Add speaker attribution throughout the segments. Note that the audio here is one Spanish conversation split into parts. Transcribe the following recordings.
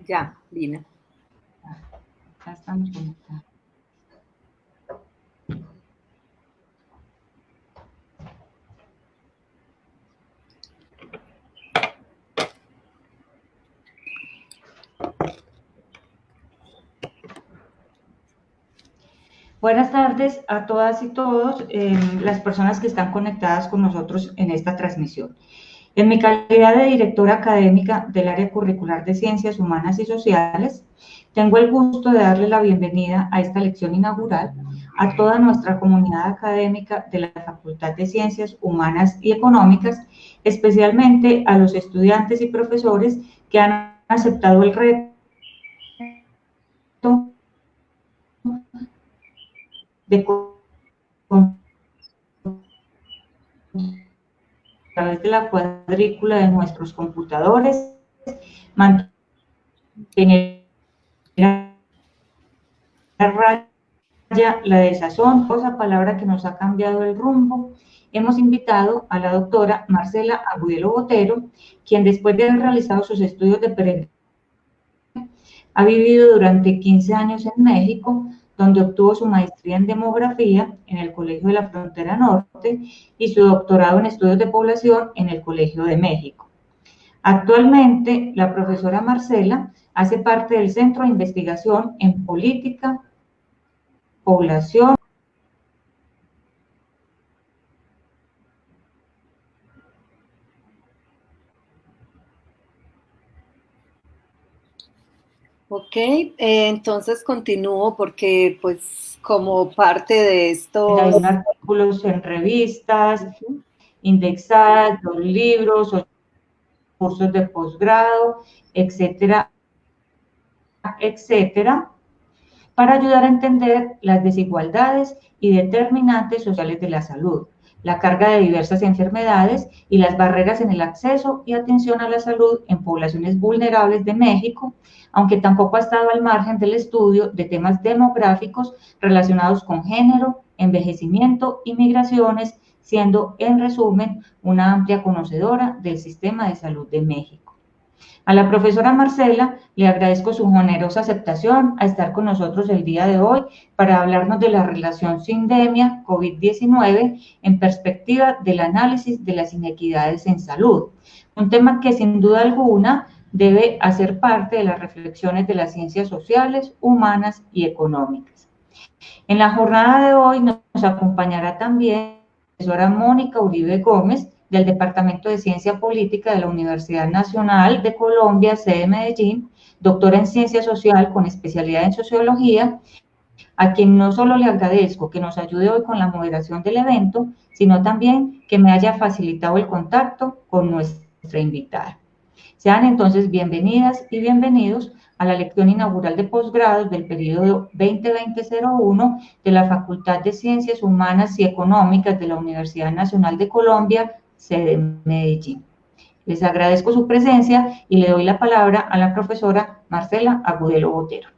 Speaker 1: Ya, Lina.
Speaker 2: Ya estamos conectados. Buenas tardes a todas y todos las personas que están conectadas con nosotros en esta transmisión. En mi calidad de directora académica del área curricular de Ciencias Humanas y Sociales, tengo el gusto de darle la bienvenida a esta lección inaugural a toda nuestra comunidad académica de la Facultad de Ciencias Humanas y Económicas, especialmente a los estudiantes y profesores que han aceptado el reto de a través de la cuadrícula de nuestros computadores, mantener a raya la desazón, esa palabra que nos ha cambiado el rumbo. Hemos invitado a la doctora Marcela Agudelo Botero, quien después de haber realizado sus estudios de pregrado, ha vivido durante 15 años en México, donde obtuvo su maestría en demografía en el Colegio de la Frontera Norte y su doctorado en estudios de población en el Colegio de México. Actualmente, la profesora Marcela hace parte del Centro de Investigación en Política, Población.
Speaker 1: Ok, entonces continúo porque pues como parte de estos...
Speaker 2: Hay artículos en revistas, indexadas, los libros, cursos de posgrado, etcétera, etcétera, para ayudar a entender las desigualdades y determinantes sociales de la salud, la carga de diversas enfermedades y las barreras en el acceso y atención a la salud en poblaciones vulnerables de México, aunque tampoco ha estado al margen del estudio de temas demográficos relacionados con género, envejecimiento y migraciones, siendo en resumen una amplia conocedora del sistema de salud de México. A la profesora Marcela le agradezco su generosa aceptación a estar con nosotros el día de hoy para hablarnos de la relación sindemia COVID-19 en perspectiva del análisis de las inequidades en salud, un tema que sin duda alguna debe hacer parte de las reflexiones de las ciencias sociales, humanas y económicas. En la jornada de hoy nos acompañará también la profesora Mónica Uribe Gómez, del Departamento de Ciencia Política de la Universidad Nacional de Colombia, sede Medellín, doctora en Ciencia Social con especialidad en Sociología, a quien no solo le agradezco que nos ayude hoy con la moderación del evento, sino también que me haya facilitado el contacto con nuestra invitada. Sean entonces bienvenidas y bienvenidos a la lección inaugural de posgrados del periodo 2020-01 de la Facultad de Ciencias Humanas y Económicas de la Universidad Nacional de Colombia, sede Medellín. Les agradezco su presencia y le doy la palabra a la profesora Marcela Agudelo Botero.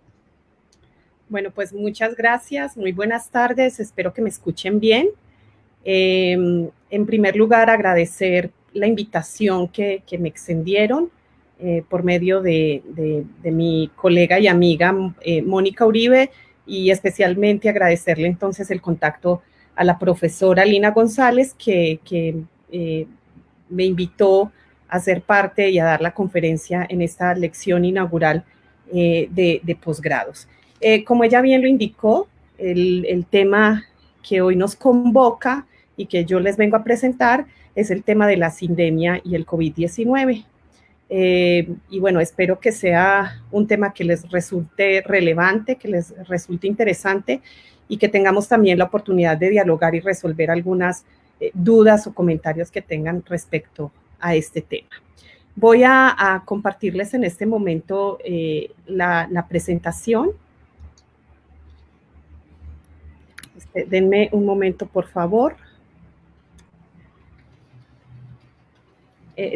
Speaker 3: Bueno, pues muchas gracias, muy buenas tardes, espero que me escuchen bien. En primer lugar, agradecer la invitación que me extendieron por medio de mi colega y amiga Mónica Uribe, y especialmente agradecerle entonces el contacto a la profesora Lina González que me invitó a ser parte y a dar la conferencia en esta lección inaugural de posgrados. Como ella bien lo indicó, el tema que hoy nos convoca y que yo les vengo a presentar es el tema de la sindemia y el COVID-19. Y bueno, espero que sea un tema que les resulte relevante, que les resulte interesante y que tengamos también la oportunidad de dialogar y resolver algunas dudas o comentarios que tengan respecto a este tema. Voy a compartirles en este momento la presentación. Denme un momento, por favor.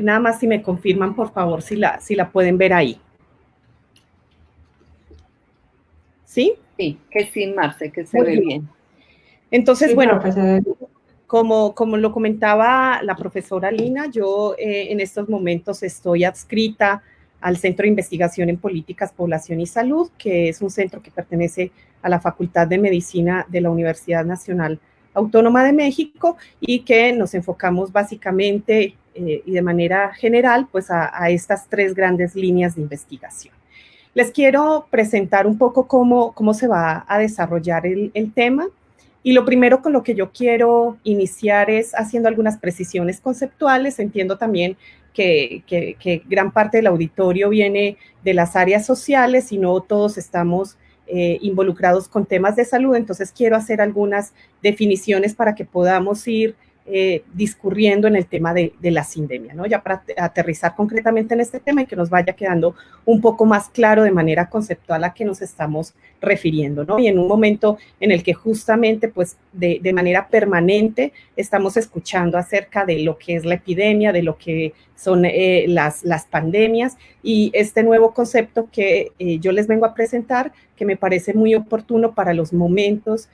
Speaker 3: Nada más si me confirman, por favor, si la pueden ver ahí. ¿Sí?
Speaker 1: Sí, que sí, Marce, que se ve bien.
Speaker 3: Entonces,
Speaker 2: sí,
Speaker 3: bueno,
Speaker 2: profesor.
Speaker 3: como lo comentaba la profesora Lina, yo en estos momentos estoy adscrita al Centro de Investigación en Políticas, Población y Salud, que es un centro que pertenece a la Facultad de Medicina de la Universidad Nacional Autónoma de México y que nos enfocamos básicamente y de manera general pues a estas 3 grandes líneas de investigación. Les quiero presentar un poco cómo se va a desarrollar el tema. Y lo primero con lo que yo quiero iniciar es haciendo algunas precisiones conceptuales. Entiendo también que gran parte del auditorio viene de las áreas sociales y no todos estamos involucrados con temas de salud, entonces quiero hacer algunas definiciones para que podamos ir discurriendo en el tema de la sindemia, ¿no? Ya para aterrizar concretamente en este tema y que nos vaya quedando un poco más claro de manera conceptual a qué nos estamos refiriendo, ¿no? Y en un momento en el que justamente, pues, de manera permanente estamos escuchando acerca de lo que es la epidemia, de lo que son las pandemias y este nuevo concepto que yo les vengo a presentar, que me parece muy oportuno para los momentos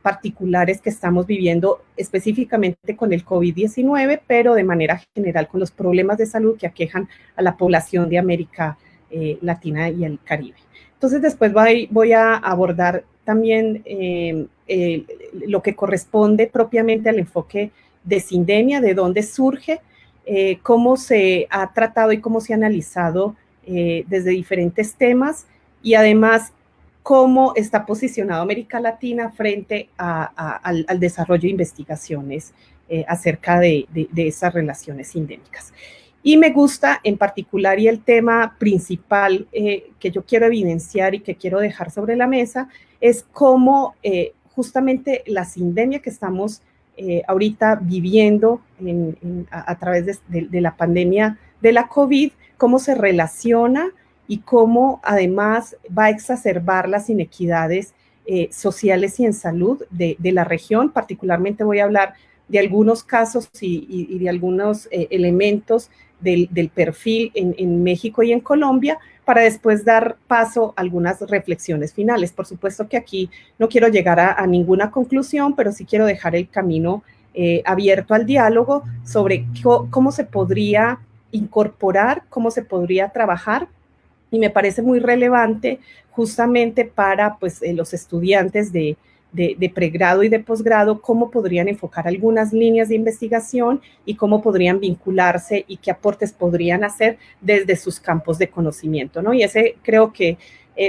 Speaker 3: particulares que estamos viviendo específicamente con el COVID-19, pero de manera general con los problemas de salud que aquejan a la población de América Latina y el Caribe. Entonces después voy a abordar también lo que corresponde propiamente al enfoque de sindemia, de dónde surge, cómo se ha tratado y cómo se ha analizado desde diferentes temas y además cómo está posicionado América Latina frente al desarrollo de investigaciones acerca de esas relaciones sindémicas. Y me gusta en particular y el tema principal que yo quiero evidenciar y que quiero dejar sobre la mesa es cómo justamente la sindemia que estamos ahorita viviendo a través de la pandemia de la COVID, cómo se relaciona y cómo además va a exacerbar las inequidades sociales y en salud de la región. Particularmente voy a hablar de algunos casos y de algunos elementos del perfil en México y en Colombia, para después dar paso a algunas reflexiones finales. Por supuesto que aquí no quiero llegar a ninguna conclusión, pero sí quiero dejar el camino abierto al diálogo sobre cómo se podría incorporar, cómo se podría trabajar. Y me parece muy relevante justamente para pues, los estudiantes de pregrado y de posgrado, cómo podrían enfocar algunas líneas de investigación y cómo podrían vincularse y qué aportes podrían hacer desde sus campos de conocimiento, ¿no? Y ese creo que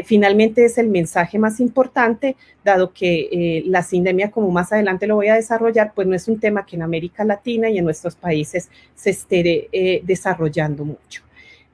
Speaker 3: finalmente es el mensaje más importante, dado que la sindemia, como más adelante lo voy a desarrollar, pues no es un tema que en América Latina y en nuestros países se esté desarrollando mucho.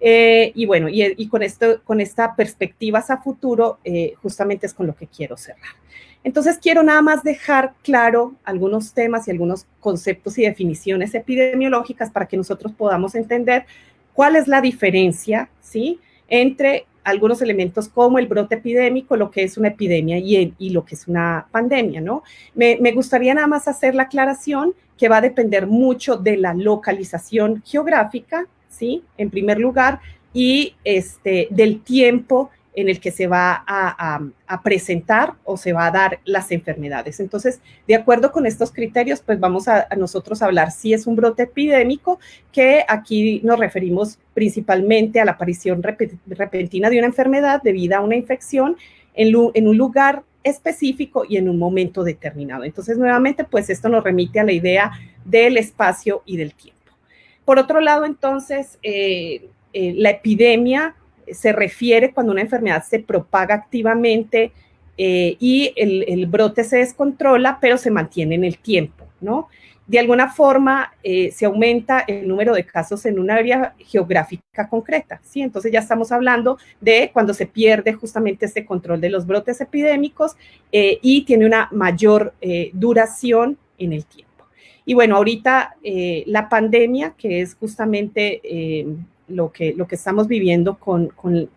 Speaker 3: Y bueno, y con esta perspectivas a futuro, justamente es con lo que quiero cerrar. Entonces, quiero nada más dejar claro algunos temas y algunos conceptos y definiciones epidemiológicas para que nosotros podamos entender cuál es la diferencia, ¿sí?, entre algunos elementos como el brote epidémico, lo que es una epidemia y lo que es una pandemia, ¿no? Me gustaría nada más hacer la aclaración que va a depender mucho de la localización geográfica, ¿sí?, en primer lugar, y del tiempo en el que se va a presentar o se va a dar las enfermedades. Entonces, de acuerdo con estos criterios, pues vamos a nosotros hablar si es un brote epidémico, que aquí nos referimos principalmente a la aparición repentina de una enfermedad debida a una infección en un lugar específico y en un momento determinado. Entonces, nuevamente, pues esto nos remite a la idea del espacio y del tiempo. Por otro lado, entonces, la epidemia se refiere cuando una enfermedad se propaga activamente y el brote se descontrola, pero se mantiene en el tiempo, ¿no? De alguna forma se aumenta el número de casos en una área geográfica concreta, ¿sí? Entonces ya estamos hablando de cuando se pierde justamente este control de los brotes epidémicos y tiene una mayor duración en el tiempo. Y bueno, ahorita la pandemia, que es justamente lo que estamos viviendo con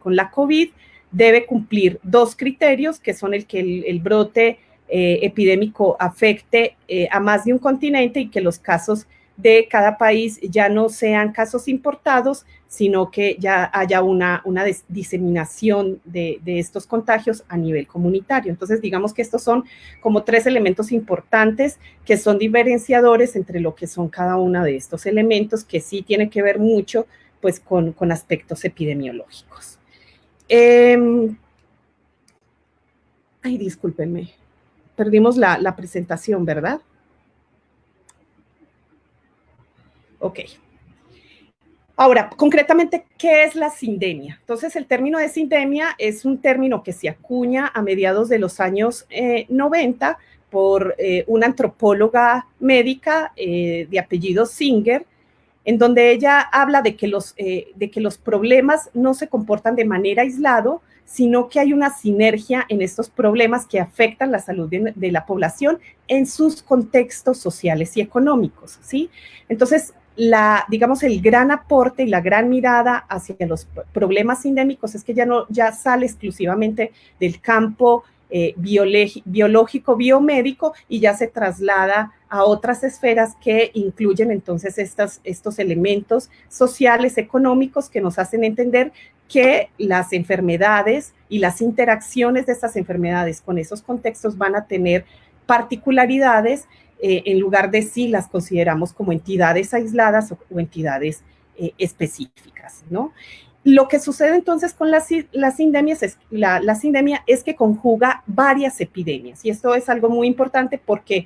Speaker 3: la COVID, debe cumplir 2 criterios, que son el que el brote epidémico afecte a más de un continente y que los casos de cada país ya no sean casos importados, sino que ya haya una diseminación de estos contagios a nivel comunitario. Entonces, digamos que estos son como 3 elementos importantes que son diferenciadores entre lo que son cada uno de estos elementos, que sí tiene que ver mucho pues con aspectos epidemiológicos. Ay, discúlpenme, perdimos la presentación, ¿verdad? Ok. Ahora, concretamente, ¿qué es la sindemia? Entonces, el término de sindemia es un término que se acuña a mediados de los años 90 por una antropóloga médica de apellido Singer, en donde ella habla de que los problemas no se comportan de manera aislada, sino que hay una sinergia en estos problemas que afectan la salud de la población en sus contextos sociales y económicos, ¿sí? Entonces, digamos, el gran aporte y la gran mirada hacia los problemas sindémicos es que ya sale exclusivamente del campo biológico, biomédico, y ya se traslada a otras esferas que incluyen entonces estos elementos sociales, económicos, que nos hacen entender que las enfermedades y las interacciones de estas enfermedades con esos contextos van a tener particularidades en lugar de si las consideramos como entidades aisladas o entidades específicas, ¿no? Lo que sucede entonces con la sindemia es que conjuga varias epidemias, y esto es algo muy importante porque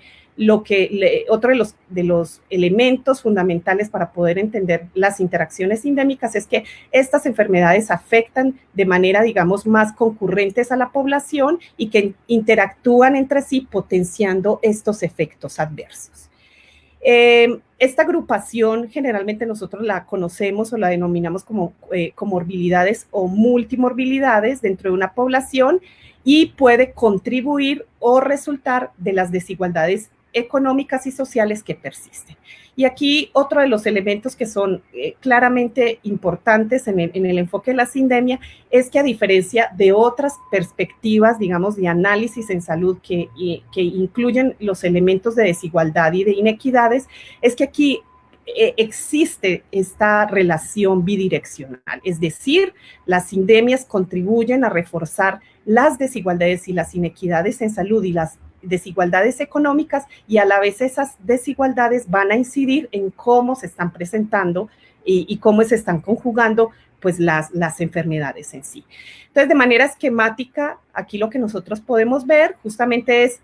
Speaker 3: otro de los elementos fundamentales para poder entender las interacciones sindémicas es que estas enfermedades afectan de manera, digamos, más concurrentes a la población y que interactúan entre sí potenciando estos efectos adversos. Esta agrupación generalmente nosotros la conocemos o la denominamos como comorbilidades o multimorbilidades dentro de una población, y puede contribuir o resultar de las desigualdades económicas y sociales que persisten. Y aquí otro de los elementos que son claramente importantes en el enfoque de la sindemia es que, a diferencia de otras perspectivas, digamos, de análisis en salud que incluyen los elementos de desigualdad y de inequidades, es que aquí existe esta relación bidireccional, es decir, las sindemias contribuyen a reforzar las desigualdades y las inequidades en salud y las desigualdades económicas, y a la vez esas desigualdades van a incidir en cómo se están presentando y cómo se están conjugando pues las enfermedades en sí. Entonces, de manera esquemática, aquí lo que nosotros podemos ver justamente es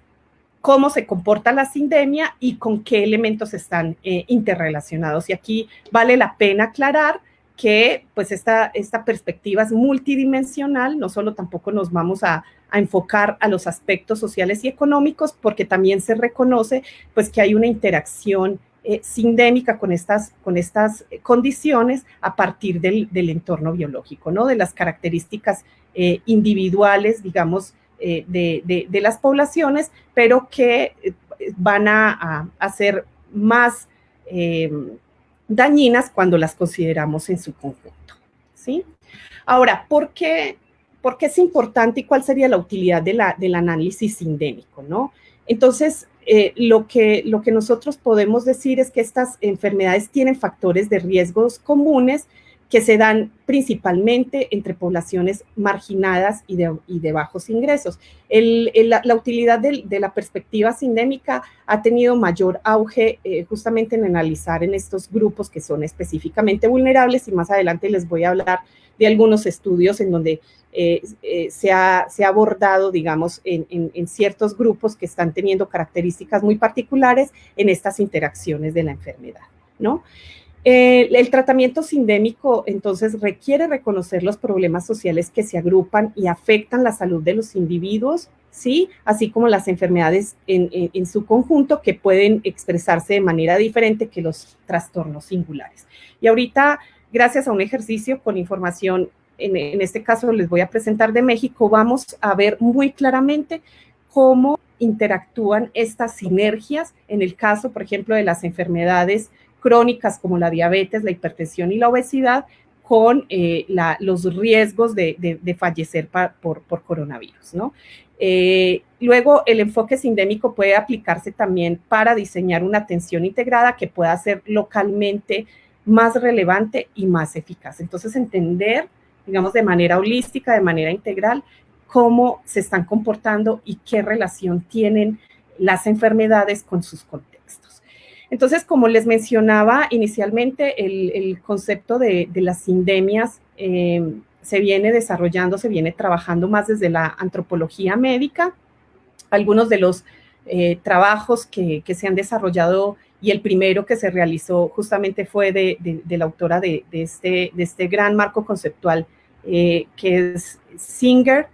Speaker 3: cómo se comporta la sindemia y con qué elementos están interrelacionados. Y aquí vale la pena aclarar que pues esta perspectiva es multidimensional, no solo tampoco nos vamos a enfocar a los aspectos sociales y económicos, porque también se reconoce pues que hay una interacción sindémica con estas condiciones a partir del entorno biológico, ¿no? De las características individuales, digamos, de las poblaciones, pero que van a ser más dañinas cuando las consideramos en su conjunto, ¿sí? Ahora, ¿por qué es importante y cuál sería la utilidad del análisis sindémico, ¿no? Entonces, lo que nosotros podemos decir es que estas enfermedades tienen factores de riesgos comunes que se dan principalmente entre poblaciones marginadas y de bajos ingresos. La utilidad de la perspectiva sindémica ha tenido mayor auge justamente en analizar en estos grupos que son específicamente vulnerables, y más adelante les voy a hablar de algunos estudios en donde se ha abordado, digamos, en ciertos grupos que están teniendo características muy particulares en estas interacciones de la enfermedad, ¿no? El tratamiento sindémico, entonces, requiere reconocer los problemas sociales que se agrupan y afectan la salud de los individuos, ¿sí? Así como las enfermedades en su conjunto, que pueden expresarse de manera diferente que los trastornos singulares. Y ahorita, gracias a un ejercicio con información, en este caso les voy a presentar de México, vamos a ver muy claramente cómo interactúan estas sinergias en el caso, por ejemplo, de las enfermedades crónicas como la diabetes, la hipertensión y la obesidad, con los riesgos de fallecer por coronavirus, ¿no? Luego, el enfoque sindémico puede aplicarse también para diseñar una atención integrada que pueda ser localmente más relevante y más eficaz. Entonces, entender, digamos, de manera holística, de manera integral, cómo se están comportando y qué relación tienen las enfermedades con sus contextos. Entonces, como les mencionaba inicialmente, el concepto de las sindemias se viene desarrollando, se viene trabajando más desde la antropología médica. Algunos de los trabajos que se han desarrollado, y el primero que se realizó justamente fue de la autora de este gran marco conceptual, que es Singer,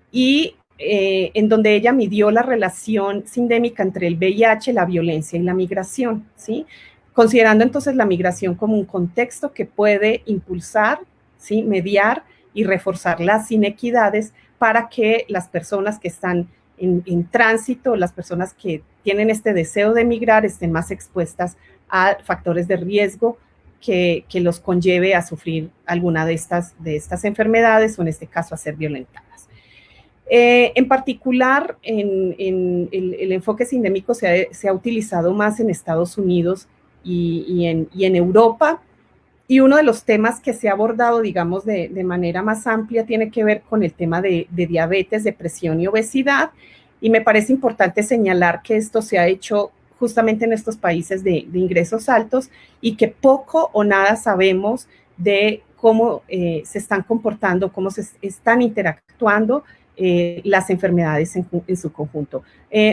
Speaker 3: y en donde ella midió la relación sindémica entre el VIH, la violencia y la migración, ¿sí? Considerando entonces la migración como un contexto que puede impulsar, ¿sí?, mediar y reforzar las inequidades para que las personas que están en tránsito, las personas que tienen este deseo de migrar, estén más expuestas a factores de riesgo que los conlleve a sufrir alguna de estas enfermedades, o en este caso a ser violentadas. En particular, el enfoque sindémico se ha utilizado más en Estados Unidos y en Europa, y uno de los temas que se ha abordado, digamos, de manera más amplia tiene que ver con el tema de diabetes, depresión y obesidad, y me parece importante señalar que esto se ha hecho justamente en estos países de ingresos altos, y que poco o nada sabemos de cómo se están comportando, cómo se están interactuando las enfermedades en su conjunto.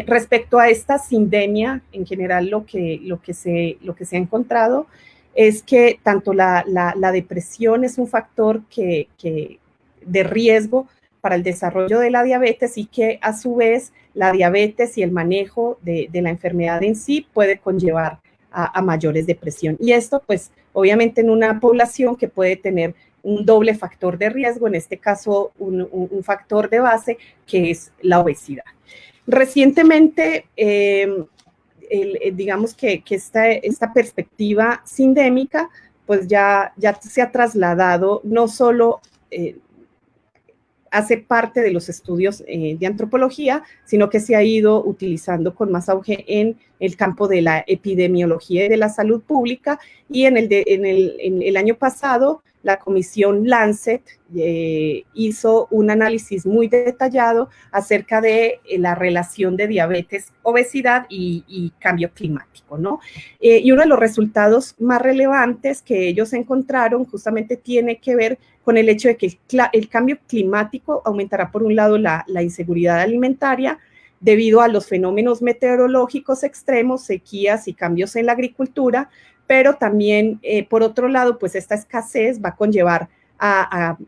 Speaker 3: Respecto a esta sindemia, en general lo que se ha encontrado es que tanto la depresión es un factor de riesgo para el desarrollo de la diabetes, y que a su vez la diabetes y el manejo de la enfermedad en sí puede conllevar a mayores depresión. Y esto, pues, obviamente en una población que puede tener un doble factor de riesgo, en este caso un factor de base, que es la obesidad. Recientemente, digamos que esta perspectiva sindémica, pues ya se ha trasladado, no solo hace parte de los estudios de antropología, sino que se ha ido utilizando con más auge en el campo de la epidemiología y de la salud pública. Y en el año pasado, la comisión Lancet hizo un análisis muy detallado acerca de la relación de diabetes, obesidad y cambio climático, ¿no? Y uno de los resultados más relevantes que ellos encontraron justamente tiene que ver con el hecho de que el cambio climático aumentará, por un lado, la inseguridad alimentaria debido a los fenómenos meteorológicos extremos, sequías y cambios en la agricultura, pero también, por otro lado, pues esta escasez va a conllevar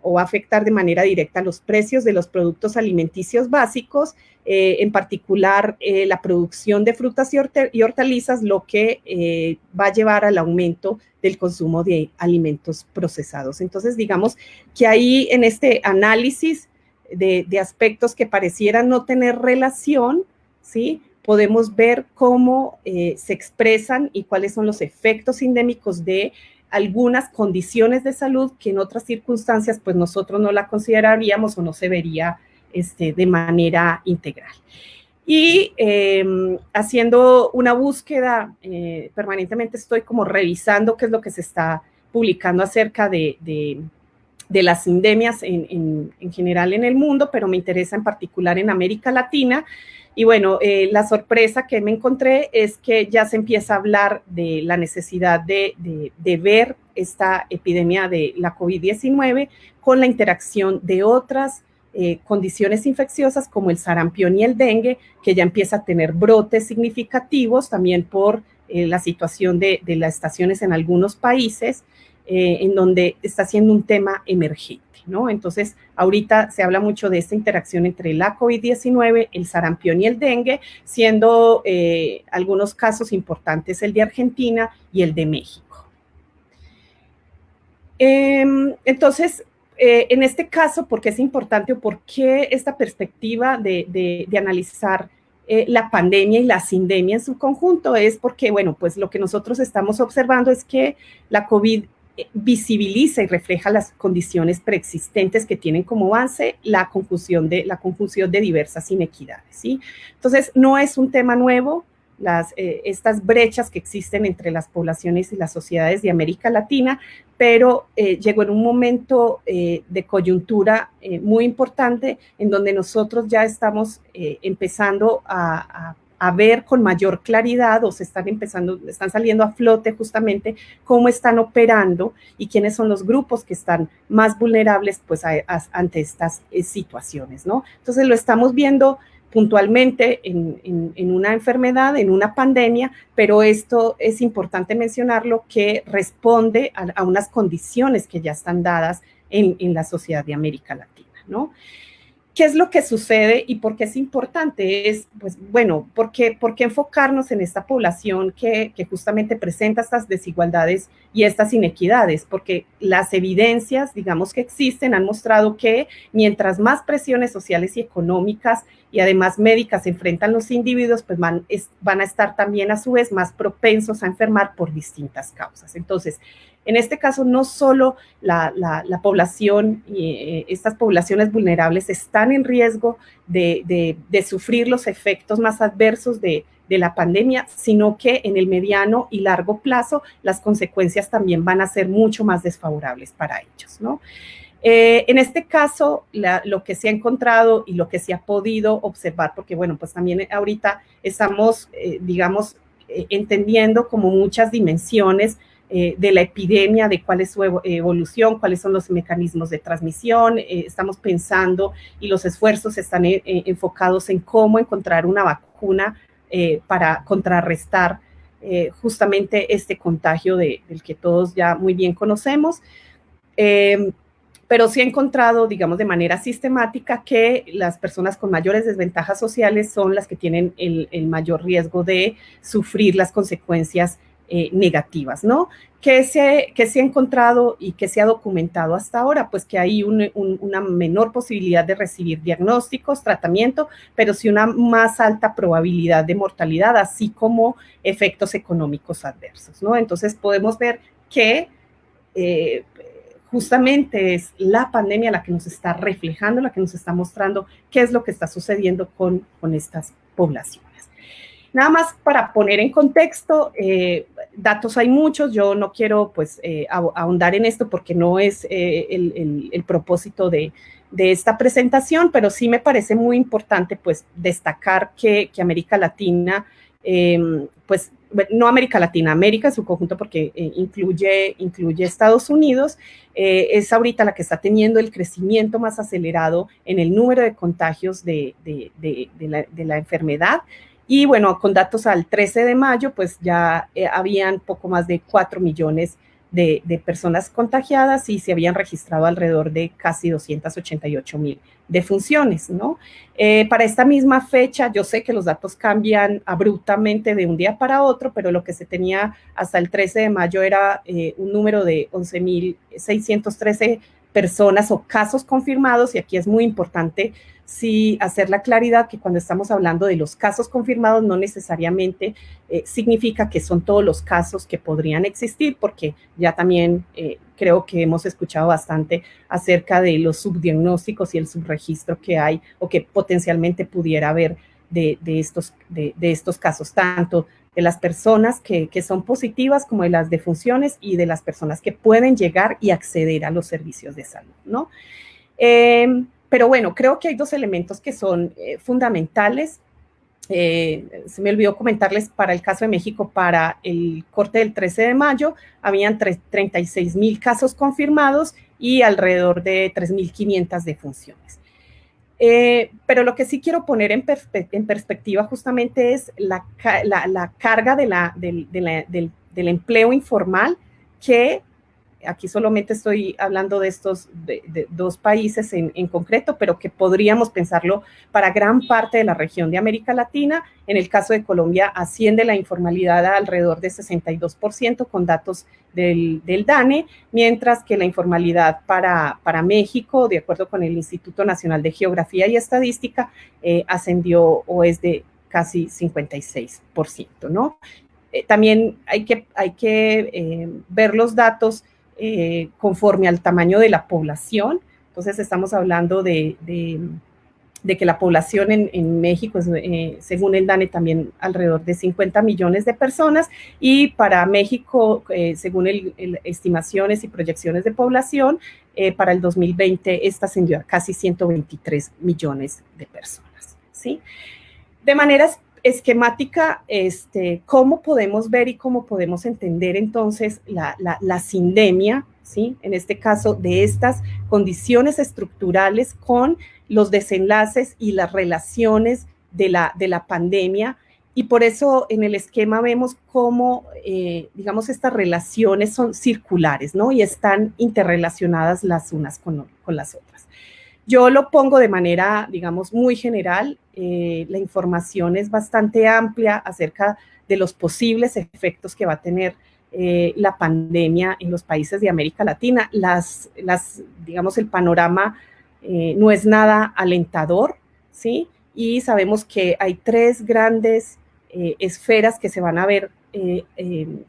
Speaker 3: o va a afectar de manera directa los precios de los productos alimenticios básicos, en particular la producción de frutas y hortalizas, lo que va a llevar al aumento del consumo de alimentos procesados. Entonces, digamos que ahí en este análisis de aspectos que parecieran no tener relación, ¿sí?, podemos ver cómo se expresan y cuáles son los efectos sindémicos de algunas condiciones de salud que en otras circunstancias pues nosotros no la consideraríamos o no se vería de manera integral. Y haciendo una búsqueda, permanentemente estoy como revisando qué es lo que se está publicando acerca de las sindemias en general en el mundo, pero me interesa en particular en América Latina. Y bueno, la sorpresa que me encontré es que ya se empieza a hablar de la necesidad de ver esta epidemia de la COVID-19 con la interacción de otras condiciones infecciosas como el sarampión y el dengue, que ya empieza a tener brotes significativos también por la situación de las estaciones en algunos países, en donde está siendo un tema emergente, ¿no? Entonces, ahorita se habla mucho de esta interacción entre la COVID-19, el sarampión y el dengue, siendo algunos casos importantes el de Argentina y el de México. Entonces, en este caso, ¿por qué es importante o por qué esta perspectiva de analizar la pandemia y la sindemia en su conjunto? Es porque, bueno, pues lo que nosotros estamos observando es que la COVID visibiliza y refleja las condiciones preexistentes que tienen como base la confusión de diversas inequidades, ¿sí? Entonces, no es un tema nuevo. Estas brechas que existen entre las poblaciones y las sociedades de América Latina, pero llegó en un momento de coyuntura muy importante en donde nosotros ya estamos empezando a a ver con mayor claridad o están saliendo a flote justamente cómo están operando y quiénes son los grupos que están más vulnerables pues ante estas situaciones, ¿no? Entonces lo estamos viendo puntualmente en una enfermedad, en una pandemia, pero esto es importante mencionarlo que responde a unas condiciones que ya están dadas en la sociedad de América Latina, ¿no? ¿Qué es lo que sucede y por qué es importante? Pues bueno, ¿por qué enfocarnos en esta población que justamente presenta estas desigualdades y estas inequidades? Porque las evidencias, digamos, que existen han mostrado que mientras más presiones sociales y económicas y además médicas se enfrentan los individuos, pues van a estar también a su vez más propensos a enfermar por distintas causas. Entonces, en este caso, no solo la población, estas poblaciones vulnerables están en riesgo de sufrir los efectos más adversos de la pandemia, sino que en el mediano y largo plazo las consecuencias también van a ser mucho más desfavorables para ellos, ¿no? En este caso, lo que se ha encontrado y lo que se ha podido observar, porque bueno, pues también ahorita estamos, digamos, entendiendo como muchas dimensiones de la epidemia, de cuál es su evolución, cuáles son los mecanismos de transmisión. Estamos pensando y los esfuerzos están enfocados en cómo encontrar una vacuna para contrarrestar justamente este contagio del que todos ya muy bien conocemos. Pero sí he encontrado, digamos, de manera sistemática que las personas con mayores desventajas sociales son las que tienen el mayor riesgo de sufrir las consecuencias negativas, ¿no? ¿Qué se ha encontrado y qué se ha documentado hasta ahora? Pues que hay una menor posibilidad de recibir diagnósticos, tratamiento, pero sí una más alta probabilidad de mortalidad, así como efectos económicos adversos, ¿no? Entonces podemos ver que justamente es la pandemia la que nos está reflejando, la que nos está mostrando qué es lo que está sucediendo con estas poblaciones. Nada más para poner en contexto, datos hay muchos, yo no quiero pues ahondar en esto porque no es el propósito de esta presentación, pero sí me parece muy importante pues destacar que América Latina, pues no América Latina, América en su conjunto porque incluye Estados Unidos, es ahorita la que está teniendo el crecimiento más acelerado en el número de contagios de la enfermedad. Y bueno, con datos al 13 de mayo, pues ya habían poco más de 4 millones de personas contagiadas y se habían registrado alrededor de casi 288,000 defunciones, ¿no? Para esta misma fecha, yo sé que los datos cambian abruptamente de un día para otro, pero lo que se tenía hasta el 13 de mayo era un número de 11,613 personas o casos confirmados, y aquí es muy importante sí hacer la claridad que cuando estamos hablando de los casos confirmados no necesariamente significa que son todos los casos que podrían existir, porque ya también creo que hemos escuchado bastante acerca de los subdiagnósticos y el subregistro que hay o que potencialmente pudiera haber de estos casos, tanto de las personas que son positivas como de las defunciones y de las personas que pueden llegar y acceder a los servicios de salud, ¿no? Pero bueno, creo que hay dos elementos que son fundamentales. Se me olvidó comentarles para el caso de México, para el corte del 13 de mayo, habían 36,000 casos confirmados y alrededor de 3,500 defunciones. Pero lo que sí quiero poner en perspectiva justamente es la carga del empleo informal, que aquí solamente estoy hablando de estos de dos países en concreto, pero que podríamos pensarlo para gran parte de la región de América Latina. En el caso de Colombia asciende la informalidad a alrededor de 62% con datos del DANE, mientras que la informalidad para México, de acuerdo con el Instituto Nacional de Geografía y Estadística, ascendió o es de casi 56%, ¿no? También hay que ver los datos conforme al tamaño de la población. Entonces estamos hablando de que la población en México es, según el DANE, también alrededor de 50 millones de personas, y para México, según estimaciones y proyecciones de población, para el 2020 esta ascendió a casi 123 millones de personas, ¿sí? De manera esquemática, cómo podemos ver y cómo podemos entender entonces la sindemia, ¿sí? En este caso, de estas condiciones estructurales con los desenlaces y las relaciones de la pandemia. Y por eso en el esquema vemos cómo, digamos, estas relaciones son circulares, ¿no? Y están interrelacionadas las unas con las otras. Yo lo pongo de manera, digamos, muy general. La información es bastante amplia acerca de los posibles efectos que va a tener la pandemia en los países de América Latina. Digamos, el panorama no es nada alentador, ¿sí? Y sabemos que hay 3 grandes esferas que se van a ver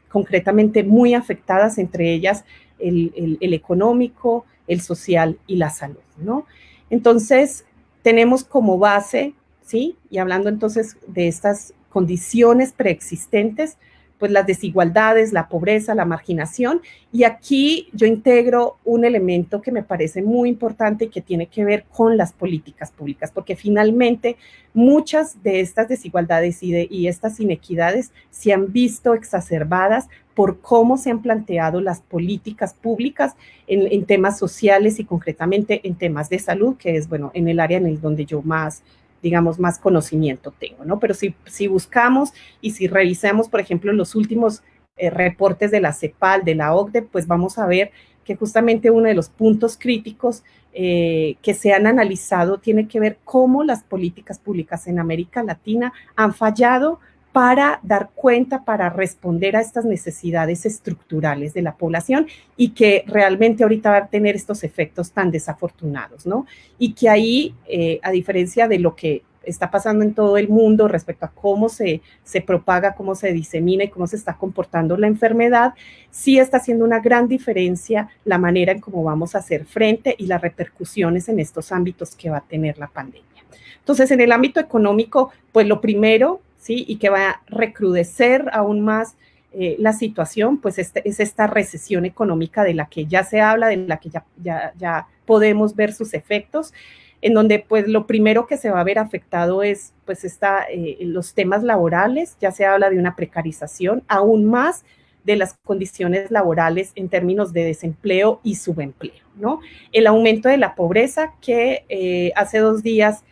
Speaker 3: concretamente muy afectadas, entre ellas el económico, el social y la salud, ¿no? Entonces, tenemos como base, ¿sí? Y hablando entonces de estas condiciones preexistentes, pues las desigualdades, la pobreza, la marginación, y aquí yo integro un elemento que me parece muy importante y que tiene que ver con las políticas públicas, porque finalmente muchas de estas desigualdades y estas inequidades se han visto exacerbadas por cómo se han planteado las políticas públicas en temas sociales y concretamente en temas de salud, que es, bueno, en el área en el donde yo más, digamos, más conocimiento tengo, ¿no? Pero si buscamos y si revisamos, por ejemplo, los últimos reportes de la CEPAL, de la OCDE, pues vamos a ver que justamente uno de los puntos críticos que se han analizado tiene que ver cómo las políticas públicas en América Latina han fallado para dar cuenta, para responder a estas necesidades estructurales de la población y que realmente ahorita va a tener estos efectos tan desafortunados, ¿no? Y que ahí, a diferencia de lo que está pasando en todo el mundo respecto a cómo se propaga, cómo se disemina y cómo se está comportando la enfermedad, sí está haciendo una gran diferencia la manera en cómo vamos a hacer frente y las repercusiones en estos ámbitos que va a tener la pandemia. Entonces, en el ámbito económico, pues lo primero, ¿sí? Y que va a recrudecer aún más la situación, pues es esta recesión económica de la que ya se habla, de la que ya podemos ver sus efectos, en donde pues lo primero que se va a ver afectado es pues los temas laborales, ya se habla de una precarización, aún más de las condiciones laborales en términos de desempleo y subempleo, ¿no? El aumento de la pobreza que hace 2 días,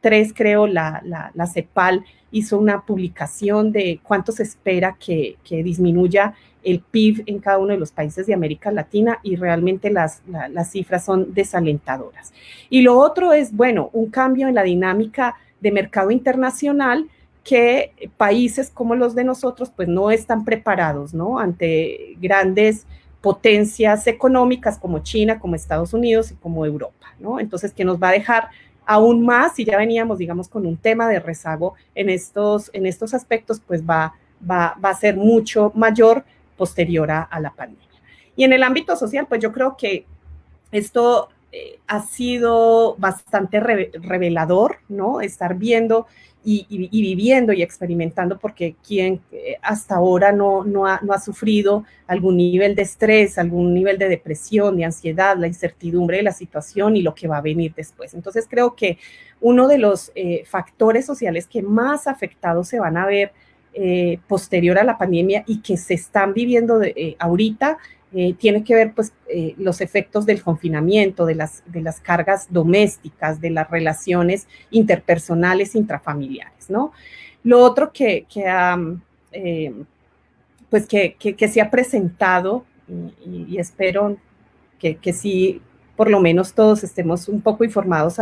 Speaker 3: 3 creo, la CEPAL hizo una publicación de cuánto se espera que disminuya el PIB en cada uno de los países de América Latina y realmente las cifras son desalentadoras. Y lo otro es, bueno, un cambio en la dinámica de mercado internacional que países como los de nosotros pues no están preparados, ¿no? Ante grandes potencias económicas como China, como Estados Unidos y como Europa, ¿no? Entonces, que nos va a dejar aún más, si ya veníamos, digamos, con un tema de rezago en estos aspectos, pues va a ser mucho mayor posterior a la pandemia. Y en el ámbito social, pues yo creo que esto ha sido bastante revelador, ¿no? Estar viendo y viviendo y experimentando, porque quien hasta ahora no ha sufrido algún nivel de estrés, algún nivel de depresión, de ansiedad, la incertidumbre de la situación y lo que va a venir después. Entonces creo que uno de los factores sociales que más afectados se van a ver posterior a la pandemia y que se están viviendo ahorita, tiene que ver pues los efectos del confinamiento, de las cargas domésticas, de las relaciones interpersonales, intrafamiliares, ¿no? Lo otro que se ha presentado, y espero que sí, por lo menos todos estemos un poco informados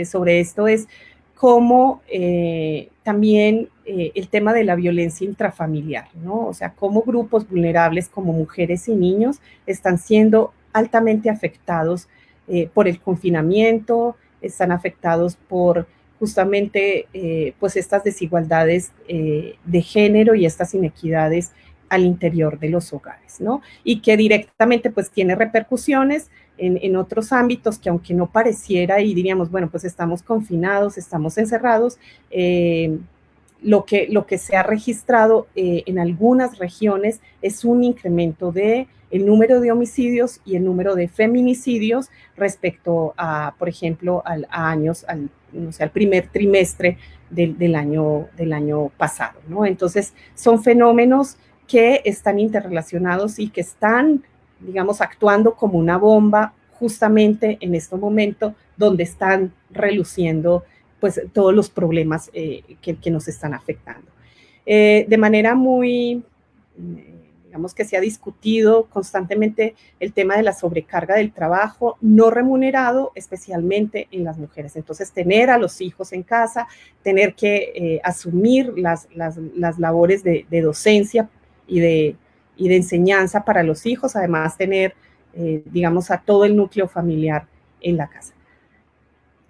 Speaker 3: sobre esto, es cómo también el tema de la violencia intrafamiliar, ¿no? O sea, cómo grupos vulnerables como mujeres y niños están siendo altamente afectados por el confinamiento, están afectados por justamente pues estas desigualdades de género y estas inequidades al interior de los hogares, ¿no? Y que directamente pues tiene repercusiones en otros ámbitos que aunque no pareciera y diríamos, bueno, pues estamos confinados, estamos encerrados, lo que se ha registrado en algunas regiones es un incremento de el número de homicidios y el número de feminicidios respecto a, por ejemplo, a años no sé, al primer trimestre del año pasado, ¿no? Entonces, son fenómenos que están interrelacionados y que están, digamos, actuando como una bomba justamente en este momento donde están reluciendo pues todos los problemas que nos están afectando. De manera muy, digamos que se ha discutido constantemente el tema de la sobrecarga del trabajo no remunerado, especialmente en las mujeres. Entonces, tener a los hijos en casa, tener que asumir las labores de docencia y de enseñanza para los hijos, además tener, digamos, a todo el núcleo familiar en la casa.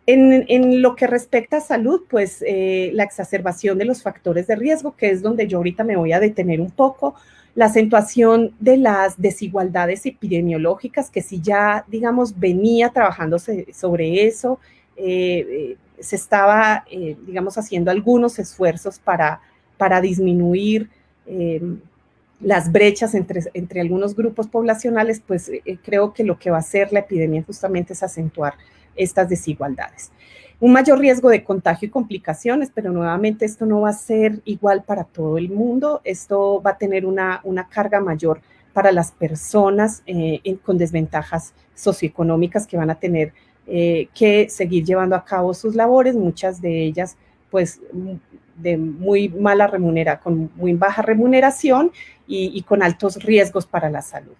Speaker 3: En lo que respecta a salud, pues la exacerbación de los factores de riesgo, que es donde yo ahorita me voy a detener un poco, la acentuación de las desigualdades epidemiológicas, que si ya, digamos, venía trabajándose sobre eso, se estaba, digamos, haciendo algunos esfuerzos para disminuir las brechas entre algunos grupos poblacionales, pues creo que lo que va a hacer la epidemia justamente es acentuar estas desigualdades. Un mayor riesgo de contagio y complicaciones, pero nuevamente esto no va a ser igual para todo el mundo, esto va a tener una carga mayor para las personas con desventajas socioeconómicas que van a tener que seguir llevando a cabo sus labores, muchas de ellas pues de muy mala remuneración, con muy baja remuneración y con altos riesgos para la salud.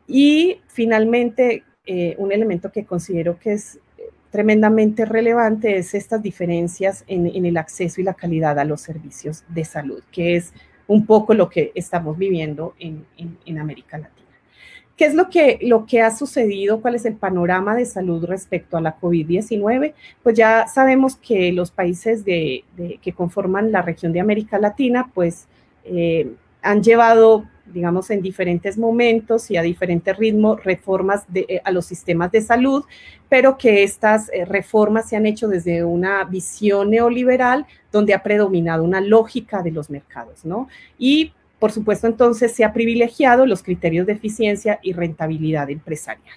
Speaker 3: Y finalmente, un elemento que considero que es tremendamente relevante es estas diferencias en el acceso y la calidad a los servicios de salud, que es un poco lo que estamos viviendo en América Latina. ¿Qué es lo que ha sucedido? ¿Cuál es el panorama de salud respecto a la COVID-19? Pues ya sabemos que los países que conforman la región de América Latina, pues han llevado, digamos, en diferentes momentos y a diferentes ritmos reformas a los sistemas de salud, pero que estas reformas se han hecho desde una visión neoliberal donde ha predominado una lógica de los mercados, ¿no? Y por supuesto, entonces se ha privilegiado los criterios de eficiencia y rentabilidad empresarial.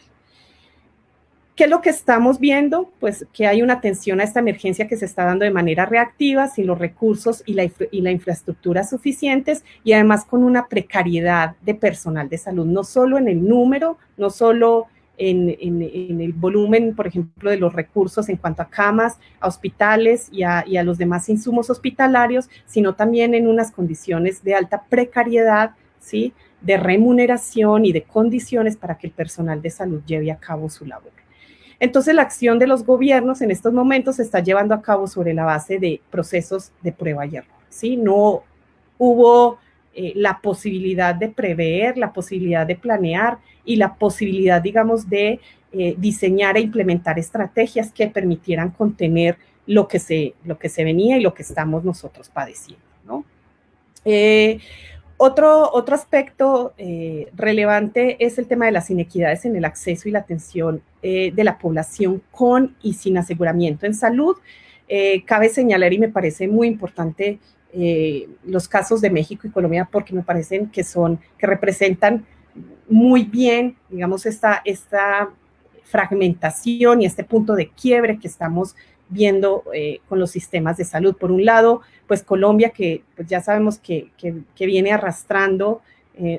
Speaker 3: ¿Qué es lo que estamos viendo? Pues que hay una atención a esta emergencia que se está dando de manera reactiva, sin los recursos y la infraestructura suficientes y además con una precariedad de personal de salud, no solo en el número, no solo en el volumen, por ejemplo, de los recursos en cuanto a camas, a hospitales y a los demás insumos hospitalarios, sino también en unas condiciones de alta precariedad, ¿sí?, de remuneración y de condiciones para que el personal de salud lleve a cabo su labor. Entonces, la acción de los gobiernos en estos momentos se está llevando a cabo sobre la base de procesos de prueba y error, ¿sí? No hubo la posibilidad de prever, la posibilidad de planear y la posibilidad, digamos, de diseñar e implementar estrategias que permitieran contener lo que se venía y lo que estamos nosotros padeciendo, ¿no? Otro aspecto relevante es el tema de las inequidades en el acceso y la atención de la población con y sin aseguramiento en salud. Cabe señalar, y me parece muy importante, los casos de México y Colombia, porque me parecen que representan muy bien, digamos, esta fragmentación y este punto de quiebre que estamos viendo con los sistemas de salud. Por un lado, pues Colombia, que pues ya sabemos que viene arrastrando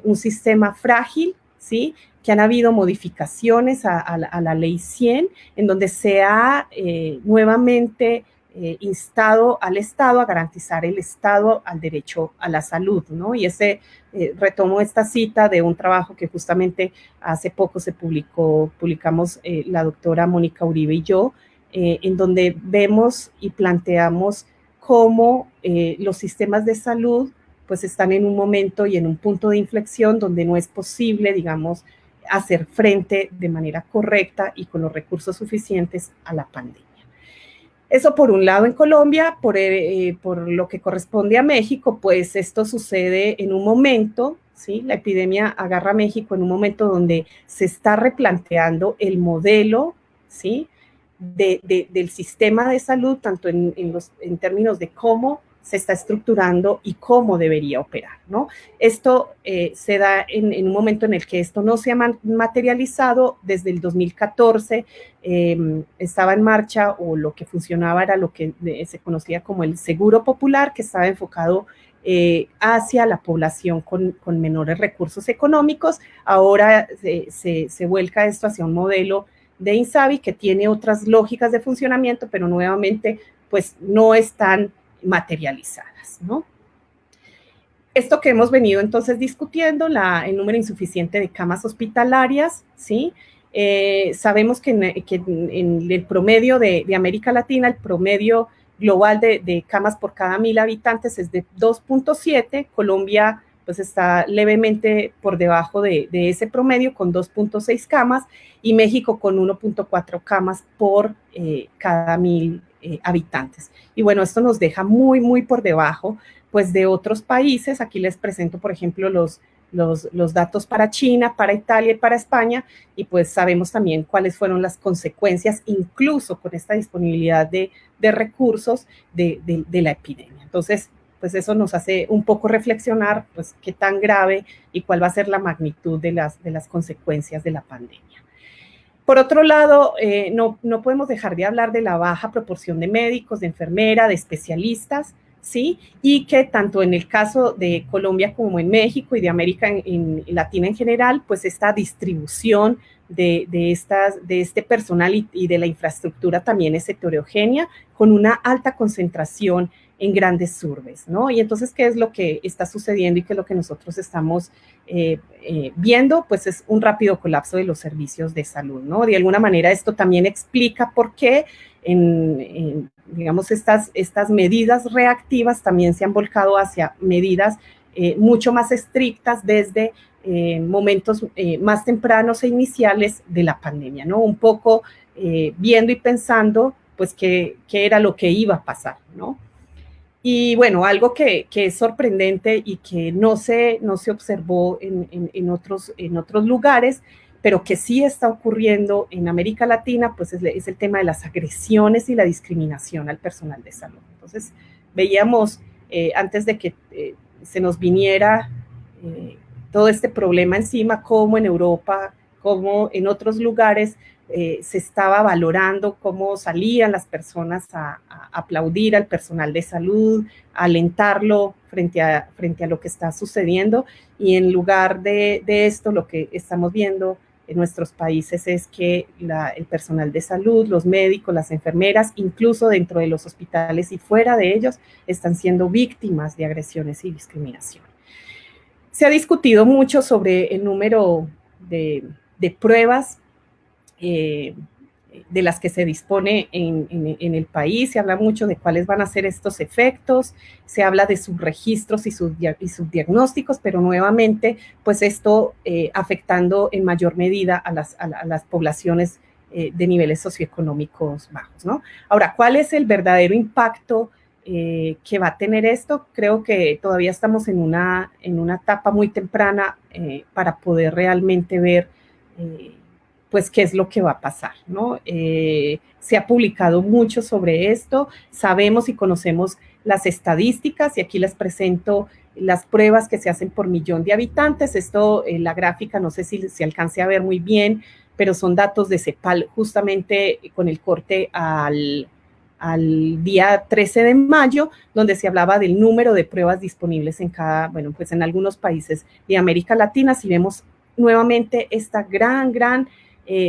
Speaker 3: un sistema frágil, ¿sí?, que han habido modificaciones a la ley 100, en donde se ha nuevamente instado al Estado a garantizar el Estado al derecho a la salud, ¿no? Y retomo esta cita de un trabajo que justamente hace poco publicamos la doctora Mónica Uribe y yo, en donde vemos y planteamos cómo los sistemas de salud pues están en un momento y en un punto de inflexión donde no es posible, digamos, hacer frente de manera correcta y con los recursos suficientes a la pandemia. Eso por un lado en Colombia. Por lo que corresponde a México, pues esto sucede en un momento, ¿sí? La epidemia agarra a México en un momento donde se está replanteando el modelo, ¿sí?, del sistema de salud, tanto en términos de cómo se está estructurando y cómo debería operar, ¿no? Esto se da en un momento en el que esto no se ha materializado. Desde el 2014 estaba en marcha, o lo que funcionaba era lo que se conocía como el Seguro Popular, que estaba enfocado hacia la población con menores recursos económicos. Ahora se vuelca esto hacia un modelo de INSABI que tiene otras lógicas de funcionamiento, pero nuevamente pues no están materializadas, ¿no? Esto que hemos venido entonces discutiendo, el número insuficiente de camas hospitalarias, ¿sí? Sabemos que en el promedio de América Latina, el promedio global de camas por cada 1.000 habitantes es de 2.7. Colombia pues está levemente por debajo de ese promedio, con 2.6 camas, y México con 1.4 camas por cada 1.000 habitantes. Y bueno, esto nos deja muy, muy por debajo pues de otros países. Aquí les presento, por ejemplo, los datos para China, para Italia y para España, y pues sabemos también cuáles fueron las consecuencias, incluso con esta disponibilidad de recursos de la epidemia. Entonces, pues eso nos hace un poco reflexionar, pues qué tan grave y cuál va a ser la magnitud de las consecuencias de la pandemia. Por otro lado, no podemos dejar de hablar de la baja proporción de médicos, de enfermeras, de especialistas, ¿sí? Y que tanto en el caso de Colombia como en México y de América Latina en general, pues esta distribución de este personal y de la infraestructura también es heterogénea, con una alta concentración en grandes urbes, ¿no? Y entonces, ¿qué es lo que está sucediendo y qué es lo que nosotros estamos viendo? Pues es un rápido colapso de los servicios de salud, ¿no? De alguna manera esto también explica por qué digamos, estas medidas reactivas también se han volcado hacia medidas mucho más estrictas desde momentos más tempranos e iniciales de la pandemia, ¿no? Un poco viendo y pensando, pues, qué era lo que iba a pasar, ¿no? Y bueno, algo que es sorprendente y que no se observó en otros lugares, pero que sí está ocurriendo en América Latina, pues es el tema de las agresiones y la discriminación al personal de salud. Entonces, veíamos antes de que se nos viniera todo este problema encima, cómo en Europa, cómo en otros lugares se estaba valorando, cómo salían las personas a aplaudir al personal de salud, a alentarlo frente a lo que está sucediendo, y en lugar de esto, lo que estamos viendo en nuestros países es que el personal de salud, los médicos, las enfermeras, incluso dentro de los hospitales y fuera de ellos, están siendo víctimas de agresiones y discriminación. Se ha discutido mucho sobre el número de pruebas de las que se dispone en el país. Se habla mucho de cuáles van a ser estos efectos, se habla de sus registros y sus diagnósticos, pero nuevamente, pues esto afectando en mayor medida a las poblaciones de niveles socioeconómicos bajos, ¿no? Ahora, ¿cuál es el verdadero impacto que va a tener esto? Creo que todavía estamos en una etapa muy temprana para poder realmente ver pues qué es lo que va a pasar, ¿no? Se ha publicado mucho sobre esto, sabemos y conocemos las estadísticas, y aquí les presento las pruebas que se hacen por millón de habitantes. Esto, la gráfica, no sé si se alcance a ver muy bien, pero son datos de CEPAL, justamente con el corte al día 13 de mayo, donde se hablaba del número de pruebas disponibles en pues en algunos países de América Latina. Si vemos nuevamente esta gran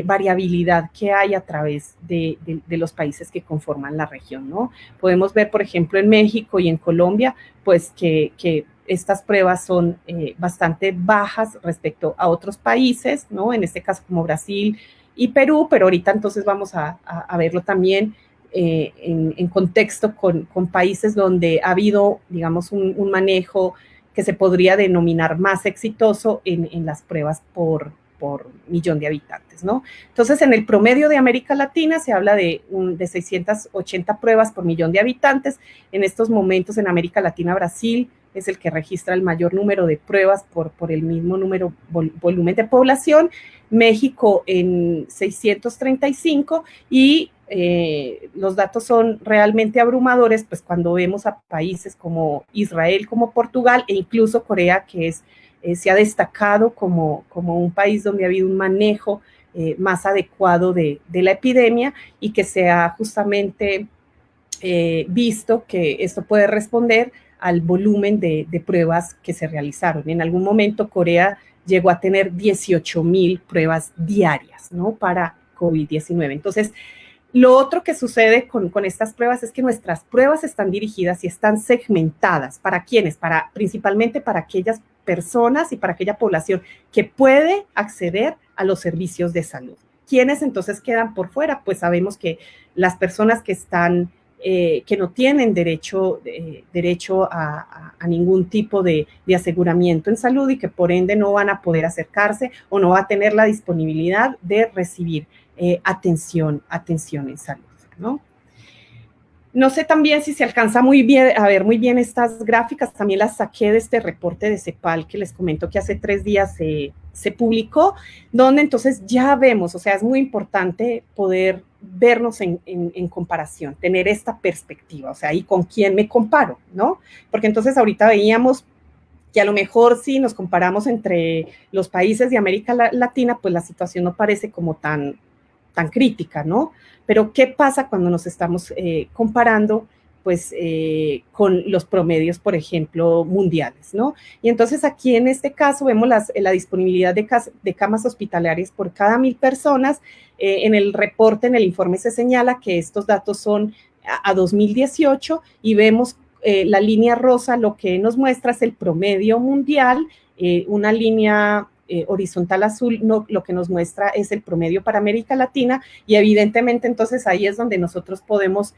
Speaker 3: variabilidad que hay a través de los países que conforman la región, ¿no? Podemos ver, por ejemplo, en México y en Colombia, pues que estas pruebas son bastante bajas respecto a otros países, ¿no? En este caso como Brasil y Perú, pero ahorita entonces vamos a verlo también en contexto con países donde ha habido, digamos, un manejo que se podría denominar más exitoso en las pruebas por por millón de habitantes, ¿no? Entonces, en el promedio de América Latina se habla de 680 pruebas por millón de habitantes. En estos momentos en América Latina, Brasil es el que registra el mayor número de pruebas por el mismo número, volumen de población, México en 635 y los datos son realmente abrumadores, pues cuando vemos a países como Israel, como Portugal e incluso Corea, que se ha destacado como un país donde ha habido un manejo más adecuado de la epidemia y que se ha justamente visto que esto puede responder al volumen de pruebas que se realizaron. En algún momento Corea llegó a tener 18,000 pruebas diarias, ¿no? Para COVID-19. Entonces, lo otro que sucede con estas pruebas es que nuestras pruebas están dirigidas y están segmentadas. ¿Para quiénes? Principalmente para aquellas personas y para aquella población que puede acceder a los servicios de salud. ¿Quiénes entonces quedan por fuera? Pues sabemos que las personas que están que no tienen derecho a ningún tipo de aseguramiento en salud y que por ende no van a poder acercarse o no va a tener la disponibilidad de recibir atención en salud, ¿no? No sé también si se alcanza a ver muy bien estas gráficas, también las saqué de este reporte de CEPAL que les comento que hace 3 días se publicó, donde entonces ya vemos, o sea, es muy importante poder vernos en comparación, tener esta perspectiva, o sea, ¿y con quién me comparo, no? Porque entonces ahorita veíamos que a lo mejor si nos comparamos entre los países de América Latina, pues la situación no parece como tan crítica, ¿no? Pero ¿qué pasa cuando nos estamos comparando pues con los promedios, por ejemplo, mundiales, ¿no? Y entonces aquí en este caso vemos la disponibilidad de camas hospitalarias por cada 1,000 personas. En el reporte, en el informe se señala que estos datos son a 2018 y vemos la línea rosa, lo que nos muestra es el promedio mundial, una línea horizontal azul, lo que nos muestra es el promedio para América Latina y evidentemente entonces ahí es donde nosotros podemos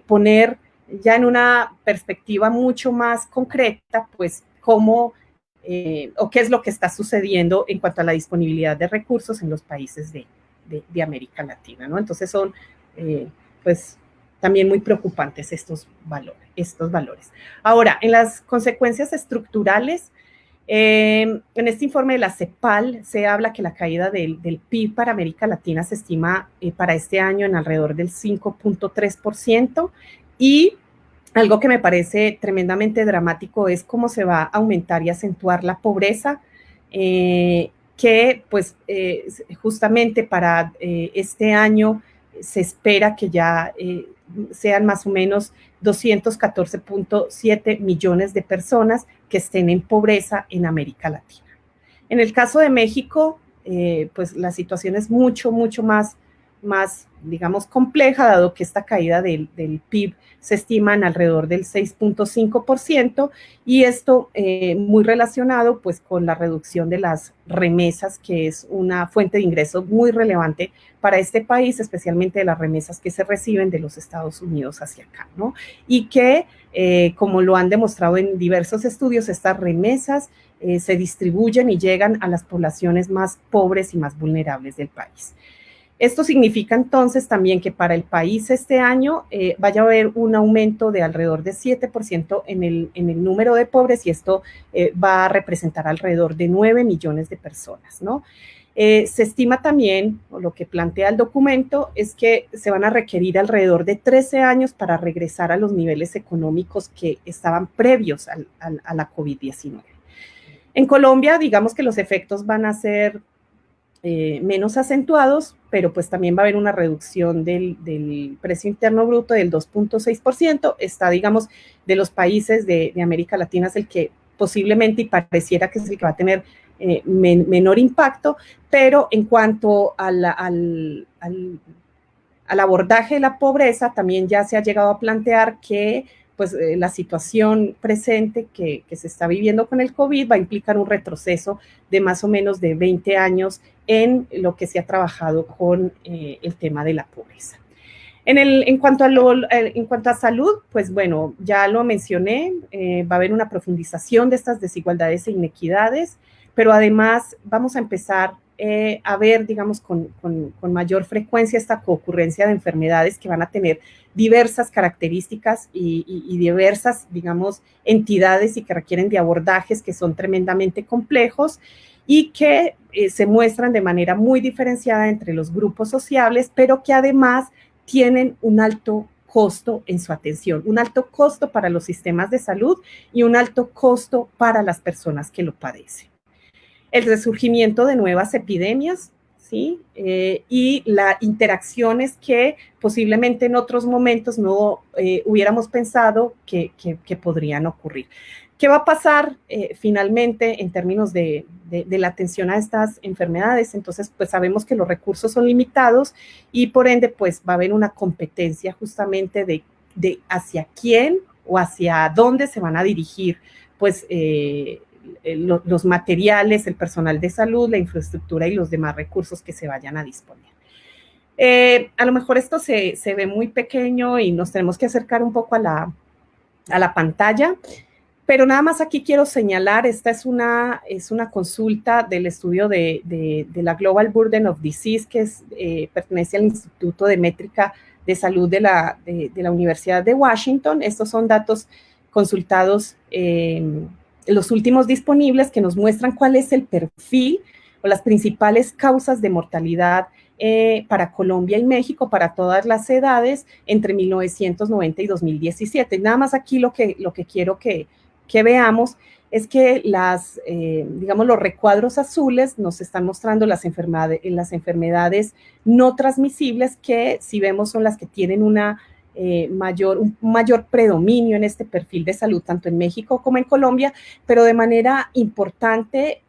Speaker 3: poner ya en una perspectiva mucho más concreta, pues cómo o qué es lo que está sucediendo en cuanto a la disponibilidad de recursos en los países de América Latina, ¿no? Entonces son pues también muy preocupantes estos valores. Ahora, en las consecuencias estructurales, en este informe de la CEPAL se habla que la caída del PIB para América Latina se estima para este año en alrededor del 5.3% y algo que me parece tremendamente dramático es cómo se va a aumentar y acentuar la pobreza, que pues justamente para este año se espera que ya sean más o menos 214.7 millones de personas que estén en pobreza en América Latina. En el caso de México, pues la situación es mucho más, digamos, compleja, dado que esta caída del PIB se estima en alrededor del 6.5% y esto muy relacionado pues con la reducción de las remesas, que es una fuente de ingreso muy relevante para este país, especialmente de las remesas que se reciben de los Estados Unidos hacia acá, ¿no? Y que, como lo han demostrado en diversos estudios, estas remesas se distribuyen y llegan a las poblaciones más pobres y más vulnerables del país. Esto significa entonces también que para el país este año vaya a haber un aumento de alrededor de 7% en el número de pobres y esto va a representar alrededor de 9 millones de personas, ¿no? Se estima también, o lo que plantea el documento, es que se van a requerir alrededor de 13 años para regresar a los niveles económicos que estaban previos a la COVID-19. En Colombia, digamos que los efectos van a ser menos acentuados, pero pues también va a haber una reducción del precio interno bruto del 2.6%. Está, digamos, de los países de América Latina es el que posiblemente y pareciera que es el que va a tener menor impacto, pero en cuanto al abordaje de la pobreza, también ya se ha llegado a plantear que pues la situación presente que se está viviendo con el COVID va a implicar un retroceso de más o menos de 20 años en lo que se ha trabajado con el tema de la pobreza. En cuanto a salud, pues bueno, ya lo mencioné, va a haber una profundización de estas desigualdades e inequidades, pero además vamos a empezar a ver, digamos, con mayor frecuencia esta concurrencia de enfermedades que van a tener diversas características y diversas, digamos, entidades y que requieren de abordajes que son tremendamente complejos y que se muestran de manera muy diferenciada entre los grupos sociables, pero que además tienen un alto costo en su atención, un alto costo para los sistemas de salud y un alto costo para las personas que lo padecen. El resurgimiento de nuevas epidemias, ¿sí? Y las interacciones que posiblemente en otros momentos no hubiéramos pensado que podrían ocurrir. ¿Qué va a pasar finalmente en términos de la atención a estas enfermedades? Entonces, pues sabemos que los recursos son limitados y por ende, pues va a haber una competencia justamente de hacia quién o hacia dónde se van a dirigir, pues, los materiales, el personal de salud, la infraestructura y los demás recursos que se vayan a disponer. A lo mejor esto se ve muy pequeño y nos tenemos que acercar un poco a la pantalla, pero nada más aquí quiero señalar, esta es una consulta del estudio de la Global Burden of Disease, que pertenece al Instituto de Métrica de Salud de la Universidad de Washington. Estos son datos consultados los últimos disponibles que nos muestran cuál es el perfil o las principales causas de mortalidad para Colombia y México para todas las edades entre 1990 y 2017. Nada más aquí lo que quiero que veamos es que digamos, los recuadros azules nos están mostrando las enfermedades no transmisibles que, si vemos, son las que tienen un mayor predominio en este perfil de salud, tanto en México como en Colombia, pero de manera importante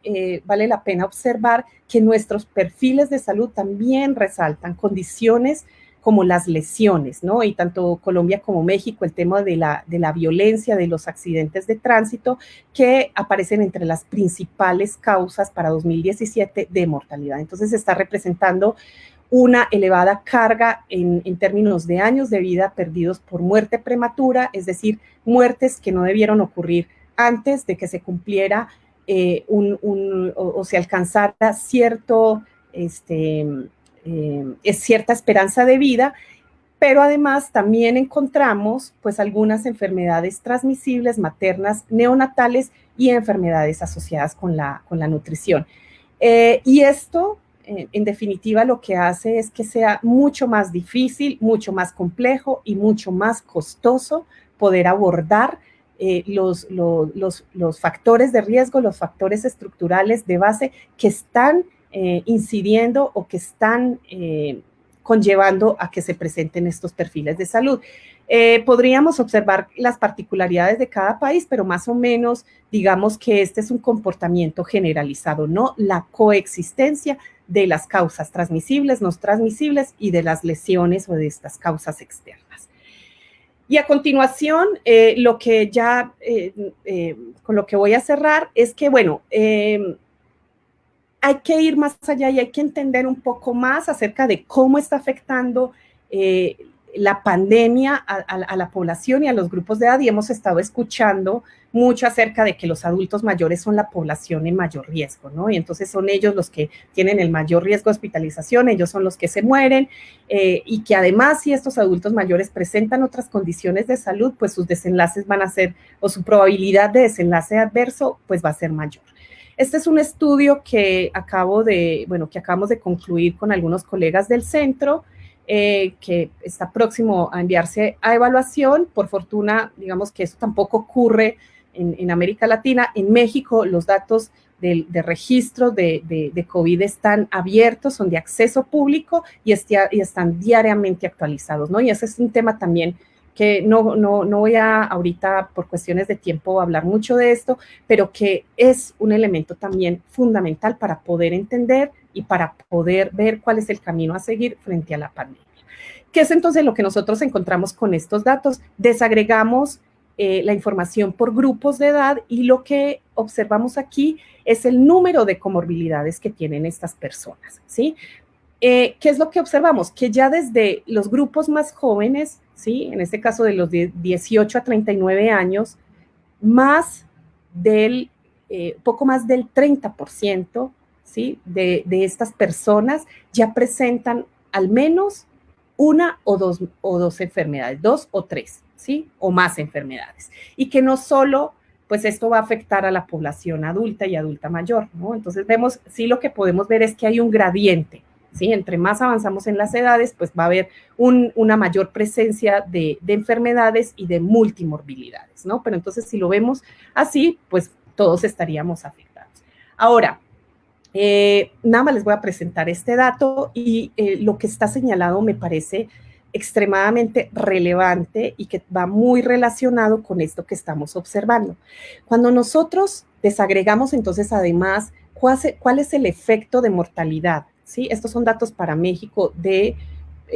Speaker 3: vale la pena observar que nuestros perfiles de salud también resaltan condiciones como las lesiones, ¿no? Y tanto Colombia como México, el tema de la violencia, de los accidentes de tránsito, que aparecen entre las principales causas para 2017 de mortalidad. Entonces, está representando una elevada carga en términos de años de vida perdidos por muerte prematura, es decir, muertes que no debieron ocurrir antes de que se cumpliera o se alcanzara cierta esperanza de vida, pero además también encontramos pues algunas enfermedades transmisibles maternas, neonatales y enfermedades asociadas con la nutrición. Y esto, en definitiva, lo que hace es que sea mucho más difícil, mucho más complejo y mucho más costoso poder abordar los factores de riesgo, los factores estructurales de base que están incidiendo o que están conllevando a que se presenten estos perfiles de salud. Podríamos observar las particularidades de cada país, pero más o menos digamos que este es un comportamiento generalizado, ¿no? La coexistencia de las causas transmisibles, no transmisibles y de las lesiones o de estas causas externas. Y a continuación, lo que ya, con lo que voy a cerrar es que, bueno, hay que ir más allá y hay que entender un poco más acerca de cómo está afectando la pandemia a la población y a los grupos de edad, y hemos estado escuchando mucho acerca de que los adultos mayores son la población en mayor riesgo, ¿no? Y entonces son ellos los que tienen el mayor riesgo de hospitalización, ellos son los que se mueren, y que además si estos adultos mayores presentan otras condiciones de salud, pues sus desenlaces van a ser, o su probabilidad de desenlace adverso, pues va a ser mayor. Este es un estudio que acabamos de concluir con algunos colegas del centro, que está próximo a enviarse a evaluación. Por fortuna, digamos que eso tampoco ocurre en América Latina. En México, los datos de registro de COVID están abiertos, son de acceso público y están diariamente actualizados, ¿no? Y ese es un tema también que no voy a ahorita por cuestiones de tiempo a hablar mucho de esto, pero que es un elemento también fundamental para poder entender y para poder ver cuál es el camino a seguir frente a la pandemia. ¿Qué es entonces lo que nosotros encontramos con estos datos? Desagregamos la información por grupos de edad y lo que observamos aquí es el número de comorbilidades que tienen estas personas, ¿sí? ¿Qué es lo que observamos? Que ya desde los grupos más jóvenes, ¿sí? En este caso de los de 18 a 39 años, poco más del 30% ¿sí? de estas personas ya presentan al menos una o dos enfermedades, 2 o 3, ¿sí? O más enfermedades. Y que no solo, pues esto va a afectar a la población adulta y adulta mayor, ¿no? Entonces vemos, sí, lo que podemos ver es que hay un gradiente, ¿sí? Entre más avanzamos en las edades, pues va a haber una mayor presencia de enfermedades y de multimorbilidades, ¿no? Pero entonces si lo vemos así, pues todos estaríamos afectados. Ahora, nada más les voy a presentar este dato y lo que está señalado me parece extremadamente relevante y que va muy relacionado con esto que estamos observando. Cuando nosotros desagregamos entonces además cuál es el efecto de mortalidad, ¿sí? Estos son datos para México de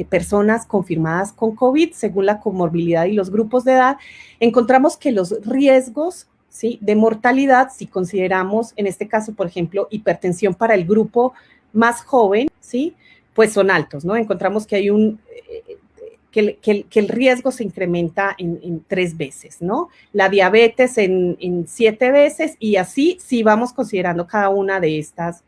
Speaker 3: personas confirmadas con COVID según la comorbilidad y los grupos de edad, encontramos que los riesgos, ¿sí?, de mortalidad, si consideramos en este caso, por ejemplo, hipertensión para el grupo más joven, ¿sí?, pues son altos, ¿no? Encontramos que hay que el riesgo se incrementa en 3 veces, ¿no? La diabetes en 7 veces y así si vamos considerando cada una de estas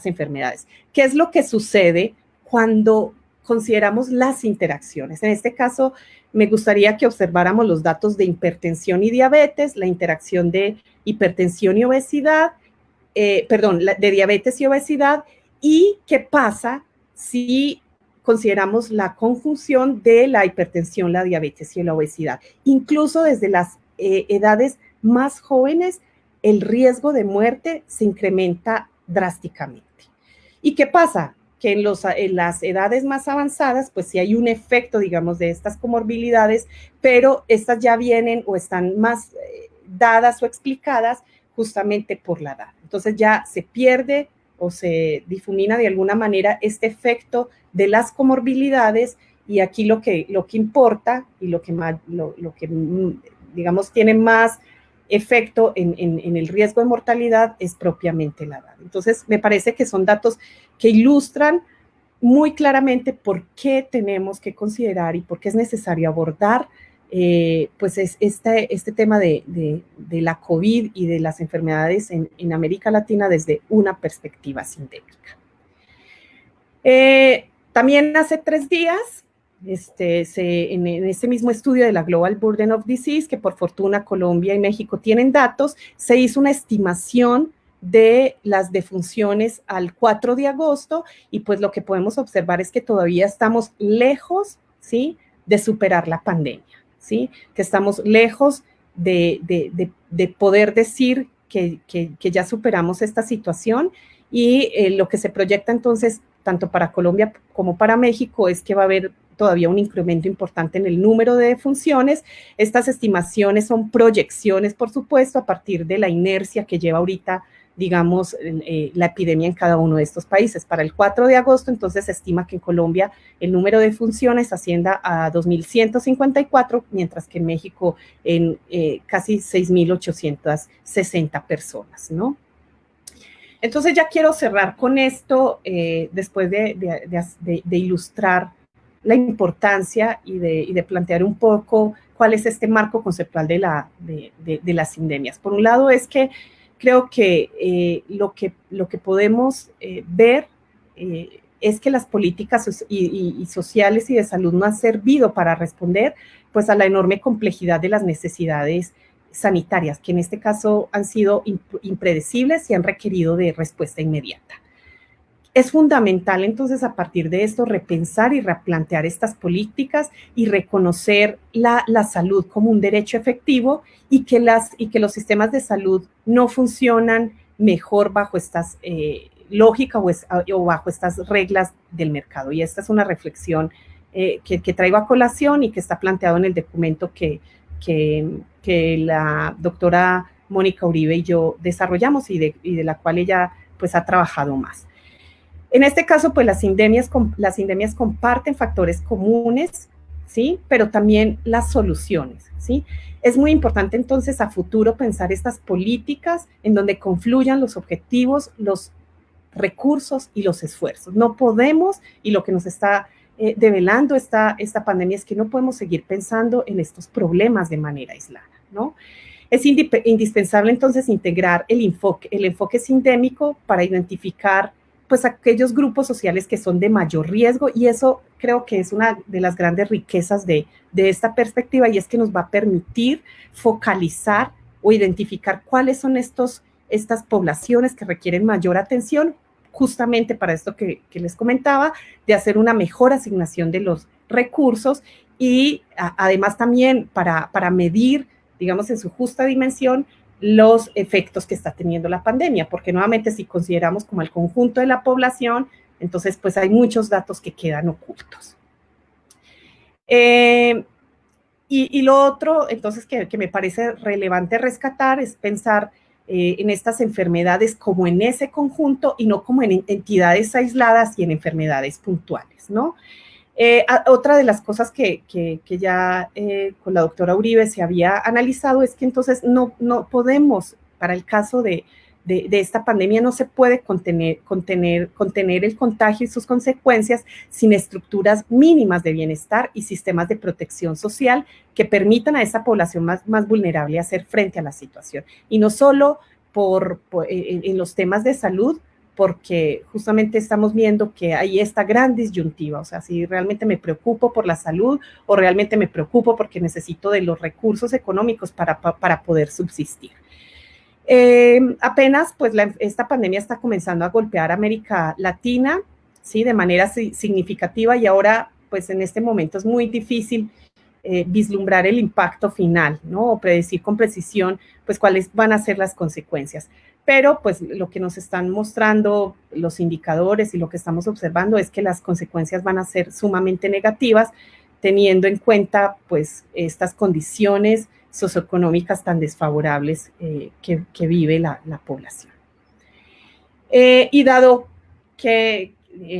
Speaker 3: enfermedades. ¿Qué es lo que sucede cuando consideramos las interacciones? En este caso, me gustaría que observáramos los datos de hipertensión y diabetes, la interacción de hipertensión y obesidad, de diabetes y obesidad, y qué pasa si consideramos la conjunción de la hipertensión, la diabetes y la obesidad. Incluso desde las edades más jóvenes, el riesgo de muerte se incrementa drásticamente. ¿Y qué pasa? Que en las edades más avanzadas, pues sí hay un efecto, digamos, de estas comorbilidades, pero estas ya vienen o están más dadas o explicadas justamente por la edad. Entonces ya se pierde o se difumina de alguna manera este efecto de las comorbilidades y aquí lo que importa y lo que digamos tiene más efecto en el riesgo de mortalidad es propiamente la edad. Entonces, me parece que son datos que ilustran muy claramente por qué tenemos que considerar y por qué es necesario abordar pues este tema de la COVID y de las enfermedades en América Latina desde una perspectiva sindémica. También hace 3 días, en este mismo estudio de la Global Burden of Disease, que por fortuna Colombia y México tienen datos, se hizo una estimación de las defunciones al 4 de agosto y pues lo que podemos observar es que todavía estamos lejos, ¿sí?, de superar la pandemia, ¿sí?, que estamos lejos de poder decir que ya superamos esta situación y lo que se proyecta entonces tanto para Colombia como para México es que va a haber todavía un incremento importante en el número de defunciones. Estas estimaciones son proyecciones, por supuesto, a partir de la inercia que lleva ahorita, digamos, la epidemia en cada uno de estos países. Para el 4 de agosto, entonces, se estima que en Colombia el número de defunciones ascienda a 2.154, mientras que en México en casi 6.860 personas, ¿no? Entonces ya quiero cerrar con esto, después de ilustrar la importancia y de plantear un poco cuál es este marco conceptual de las sindemias. Por un lado es que creo que lo que podemos ver es que las políticas y sociales y de salud no han servido para responder pues a la enorme complejidad de las necesidades sanitarias, que en este caso han sido impredecibles y han requerido de respuesta inmediata. Es fundamental entonces a partir de esto repensar y replantear estas políticas y reconocer la salud como un derecho efectivo y que los sistemas de salud no funcionan mejor bajo estas lógicas o bajo estas reglas del mercado. Y esta es una reflexión que traigo a colación y que está planteado en el documento que la doctora Mónica Uribe y yo desarrollamos y de la cual ella pues ha trabajado más. En este caso, pues las sindemias comparten factores comunes, ¿sí?, pero también las soluciones, ¿sí? Es muy importante entonces a futuro pensar estas políticas en donde confluyan los objetivos, los recursos y los esfuerzos. No podemos, y lo que nos está develando esta pandemia es que no podemos seguir pensando en estos problemas de manera aislada, ¿no? Es indispensable entonces integrar el enfoque sindémico para identificar pues aquellos grupos sociales que son de mayor riesgo, y eso creo que es una de las grandes riquezas de esta perspectiva, y es que nos va a permitir focalizar o identificar cuáles son estas poblaciones que requieren mayor atención, justamente para esto que les comentaba, de hacer una mejor asignación de los recursos y además también para medir, digamos, en su justa dimensión, los efectos que está teniendo la pandemia, porque nuevamente si consideramos como el conjunto de la población, entonces pues hay muchos datos que quedan ocultos. Y lo otro, entonces, que me parece relevante rescatar es pensar en estas enfermedades como en ese conjunto y no como en entidades aisladas y en enfermedades puntuales, ¿no? Otra de las cosas que ya con la doctora Uribe se había analizado es que entonces no podemos, para el caso de esta pandemia, no se puede contener el contagio y sus consecuencias sin estructuras mínimas de bienestar y sistemas de protección social que permitan a esa población más vulnerable hacer frente a la situación. Y no solo en los temas de salud, porque justamente estamos viendo que hay esta gran disyuntiva, o sea, si realmente me preocupo por la salud o realmente me preocupo porque necesito de los recursos económicos para poder subsistir. Apenas, pues, esta pandemia está comenzando a golpear a América Latina, ¿sí? De manera significativa, y ahora, pues, en este momento es muy difícil vislumbrar el impacto final, ¿no? O predecir con precisión, pues, cuáles van a ser las consecuencias. Pero pues lo que nos están mostrando los indicadores y lo que estamos observando es que las consecuencias van a ser sumamente negativas, teniendo en cuenta pues estas condiciones socioeconómicas tan desfavorables que vive la población. Y dado que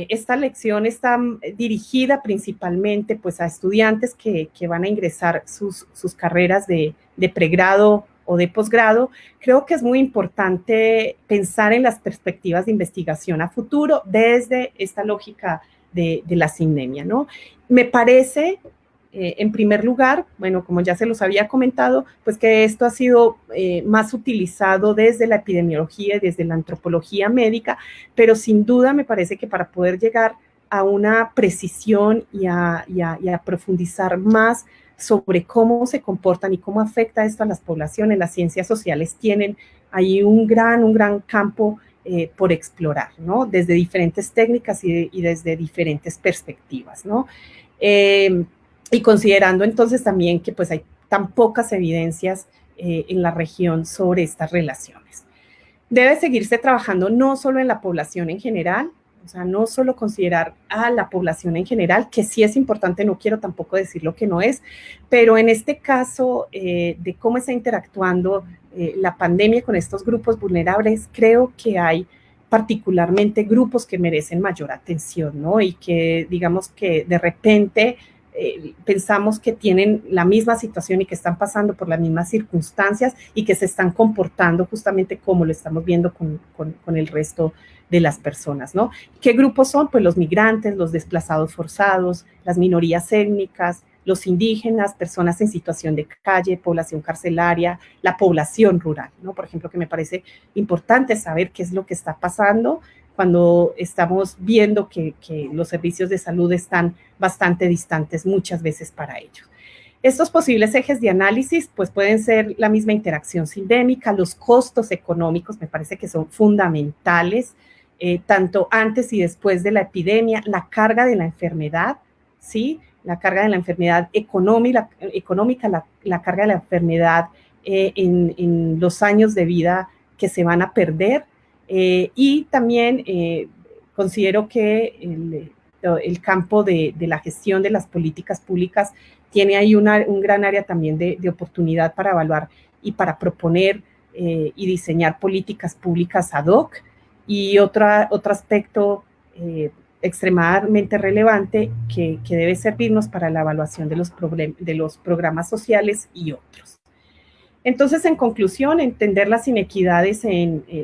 Speaker 3: esta lección está dirigida principalmente pues a estudiantes que van a ingresar sus carreras de pregrado o de posgrado, creo que es muy importante pensar en las perspectivas de investigación a futuro desde esta lógica de la sindemia, ¿no? Me parece, en primer lugar, bueno, como ya se los había comentado, pues que esto ha sido más utilizado desde la epidemiología y desde la antropología médica, pero sin duda me parece que para poder llegar a una precisión y a profundizar más sobre cómo se comportan y cómo afecta esto a las poblaciones, las ciencias sociales tienen ahí un gran campo por explorar, ¿no? Desde diferentes técnicas y desde diferentes perspectivas, ¿no? Y considerando entonces también que pues hay tan pocas evidencias en la región sobre estas relaciones. Debe seguirse trabajando no solo en la población en general, o sea, no solo considerar a la población en general, que sí es importante, no quiero tampoco decir lo que no es, pero en este caso de cómo está interactuando la pandemia con estos grupos vulnerables, creo que hay particularmente grupos que merecen mayor atención, ¿no? Y que digamos que de repente pensamos que tienen la misma situación y que están pasando por las mismas circunstancias y que se están comportando justamente como lo estamos viendo con el resto de las personas, ¿no? ¿Qué grupos son? Pues los migrantes, los desplazados forzados, las minorías étnicas, los indígenas, personas en situación de calle, población carcelaria, la población rural, ¿no? Por ejemplo, que me parece importante saber qué es lo que está pasando cuando estamos viendo que los servicios de salud están bastante distantes muchas veces para ellos. Estos posibles ejes de análisis pues pueden ser la misma interacción sindémica, los costos económicos me parece que son fundamentales, tanto antes y después de la epidemia, la carga de la enfermedad, ¿sí? La carga de la enfermedad económica, la carga de la enfermedad en los años de vida que se van a perder, y también considero que el campo de la gestión de las políticas públicas tiene ahí un gran área también de oportunidad para evaluar y para proponer y diseñar políticas públicas ad hoc. Y otro aspecto extremadamente relevante que debe servirnos para la evaluación de los programas sociales y otros. Entonces, en conclusión, entender las inequidades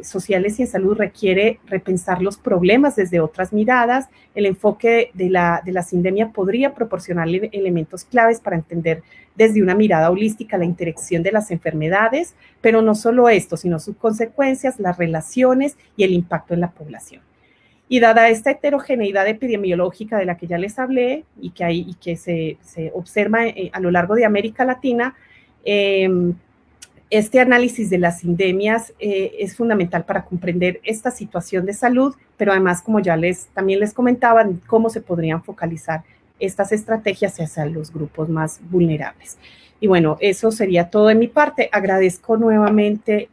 Speaker 3: sociales y en salud requiere repensar los problemas desde otras miradas. El enfoque de la sindemia podría proporcionarle elementos claves para entender desde una mirada holística la interacción de las enfermedades, pero no solo esto, sino sus consecuencias, las relaciones y el impacto en la población. Y dada esta heterogeneidad epidemiológica de la que ya les hablé y que se observa a lo largo de América Latina, este análisis de las sindemias es fundamental para comprender esta situación de salud, pero además, como ya también les comentaba, cómo se podrían focalizar estas estrategias hacia los grupos más vulnerables. Y bueno, eso sería todo de mi parte. Agradezco nuevamente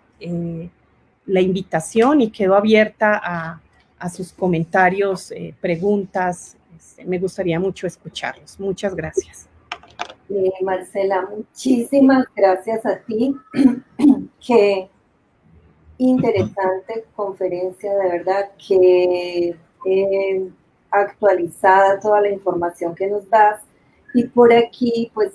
Speaker 3: la invitación y quedo abierta a sus comentarios, preguntas. Me gustaría mucho escucharlos. Muchas gracias.
Speaker 1: Marcela, muchísimas gracias a ti. Qué interesante conferencia, de verdad, que actualizada toda la información que nos das. Y por aquí, pues,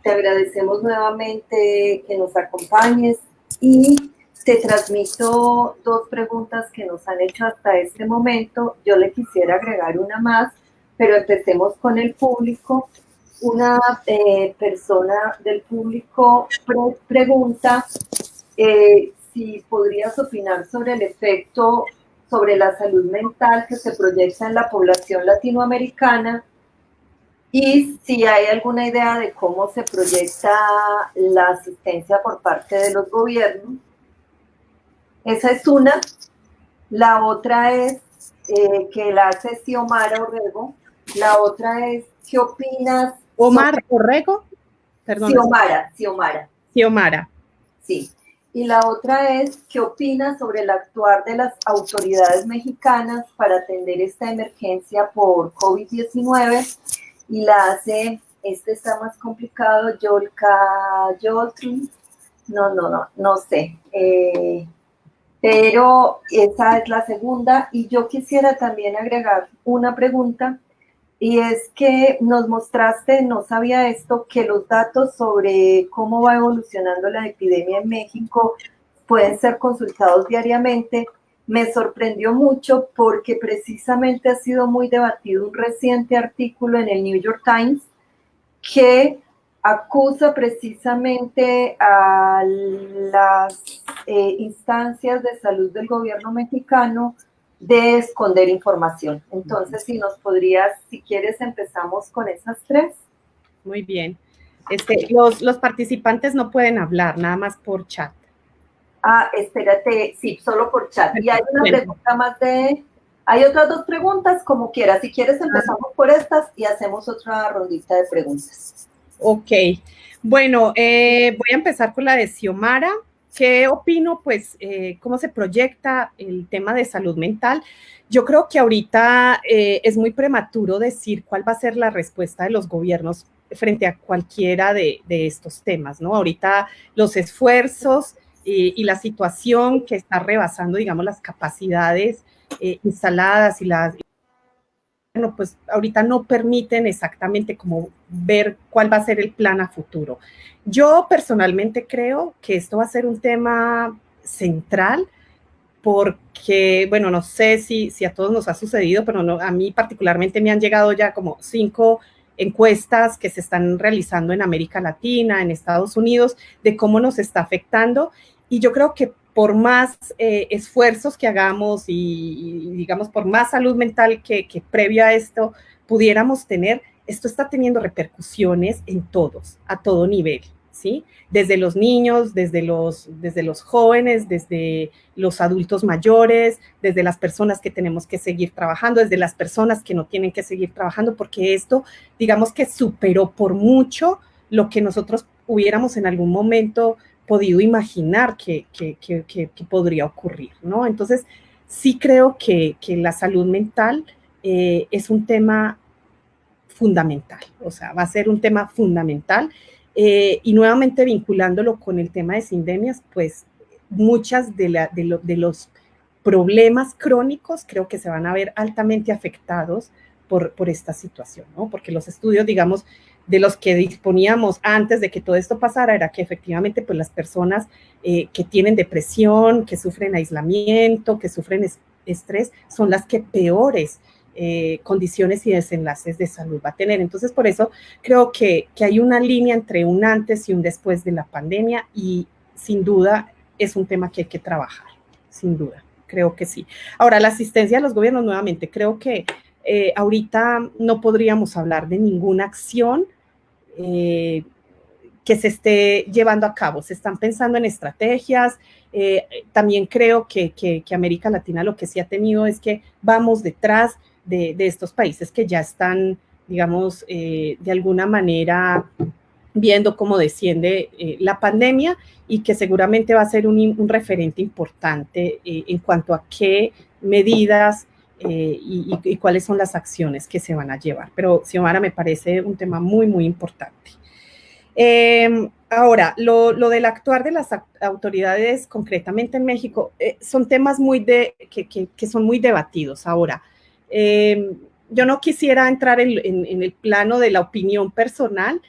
Speaker 1: te agradecemos nuevamente que nos acompañes y te transmito 2 preguntas que nos han hecho hasta este momento. Yo le quisiera agregar una más, pero empecemos con el público. Una persona del público pregunta si podrías opinar sobre el efecto sobre la salud mental que se proyecta en la población latinoamericana y si hay alguna idea de cómo se proyecta la asistencia por parte de los gobiernos. Esa es una. La otra es que la hace Xiomara Orrego. La otra es, ¿qué opinas?
Speaker 3: Omar Orrego, perdón.
Speaker 1: Xiomara. Sí. Y la otra es, ¿qué opinas sobre el actuar de las autoridades mexicanas para atender esta emergencia por COVID-19? Y la hace, este está más complicado, Yolka Yoltri. No sé. Pero esa es la segunda. Y yo quisiera también agregar una pregunta. Y es que nos mostraste, no sabía esto, que los datos sobre cómo va evolucionando la epidemia en México pueden ser consultados diariamente. Me sorprendió mucho porque precisamente ha sido muy debatido un reciente artículo en el New York Times que acusa precisamente a las instancias de salud del gobierno mexicano de esconder información. Entonces, si nos podrías, si quieres, empezamos con esas 3.
Speaker 3: Muy bien. Los participantes no pueden hablar, nada más por chat.
Speaker 1: Espérate, sí, solo por chat. Y hay una pregunta más hay otras 2 preguntas, como quieras. Si quieres, empezamos por estas y hacemos otra rondita de preguntas.
Speaker 3: Ok. Bueno, voy a empezar con la de Xiomara. ¿Qué opino? Pues, cómo se proyecta el tema de salud mental. Yo creo que ahorita es muy prematuro decir cuál va a ser la respuesta de los gobiernos frente a cualquiera de estos temas, ¿no? Ahorita los esfuerzos y la situación que está rebasando, digamos, las capacidades instaladas y bueno, pues ahorita no permiten exactamente como ver cuál va a ser el plan a futuro. Yo personalmente creo que esto va a ser un tema central porque, bueno, no sé si a todos nos ha sucedido, pero no, a mí particularmente me han llegado ya como 5 encuestas que se están realizando en América Latina, en Estados Unidos, de cómo nos está afectando. Y yo creo que por más esfuerzos que hagamos y, digamos, por más salud mental que previo a esto pudiéramos tener, esto está teniendo repercusiones en todos, a todo nivel, ¿sí? Desde los niños, desde los jóvenes, desde los adultos mayores, desde las personas que tenemos que seguir trabajando, desde las personas que no tienen que seguir trabajando, porque esto, digamos que superó por mucho lo que nosotros hubiéramos en algún momento podido imaginar que podría ocurrir, ¿no? Entonces, sí creo que la salud mental es un tema fundamental, o sea, va a ser un tema fundamental y nuevamente vinculándolo con el tema de sindemias, pues muchas de los problemas crónicos creo que se van a ver altamente afectados por esta situación, ¿no? Porque los estudios, digamos, de los que disponíamos antes de que todo esto pasara era que efectivamente pues las personas que tienen depresión, que sufren aislamiento, que sufren estrés, son las que peores condiciones y desenlaces de salud va a tener. Entonces, por eso creo que hay una línea entre un antes y un después de la pandemia y sin duda es un tema que hay que trabajar, sin duda, creo que sí. Ahora, la asistencia a los gobiernos, nuevamente, creo que ahorita no podríamos hablar de ninguna acción que se esté llevando a cabo. Se están pensando en estrategias. También creo que América Latina lo que sí ha tenido es que vamos detrás de estos países que ya están, digamos, de alguna manera viendo cómo desciende la pandemia y que seguramente va a ser un referente importante en cuanto a qué medidas y cuáles son las acciones que se van a llevar. Pero, Xiomara, me parece un tema muy, muy importante. Ahora, lo del actuar de las autoridades concretamente en México son temas que son muy debatidos. Ahora, yo no quisiera entrar en el plano de la opinión personal,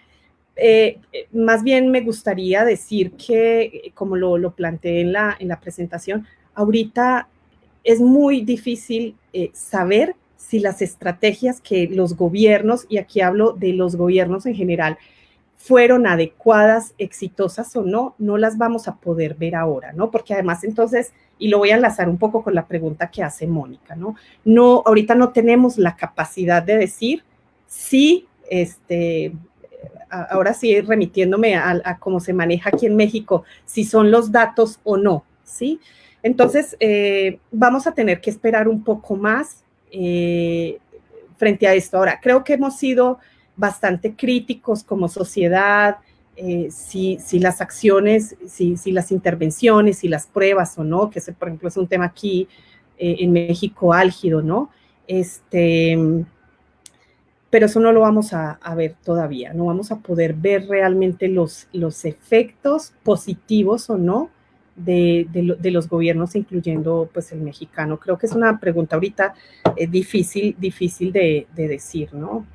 Speaker 3: más bien me gustaría decir que, como lo planteé en la presentación, ahorita es muy difícil saber si las estrategias que los gobiernos, y aquí hablo de los gobiernos en general, fueron adecuadas, exitosas o no, no las vamos a poder ver ahora, ¿no? Porque además entonces, y lo voy a enlazar un poco con la pregunta que hace Mónica, ¿no? Ahorita no tenemos la capacidad de decir si, ahora sí remitiéndome a cómo se maneja aquí en México, si son los datos o no, ¿sí? Entonces, vamos a tener que esperar un poco más frente a esto. Ahora, creo que hemos sido bastante críticos como sociedad, si las acciones, si las intervenciones, si las pruebas o no, que por ejemplo es un tema aquí en México álgido, ¿no? Pero eso no lo vamos a ver todavía, no vamos a poder ver realmente los efectos positivos o no de los gobiernos, incluyendo pues el mexicano. Creo que es una pregunta ahorita difícil de decir, ¿no?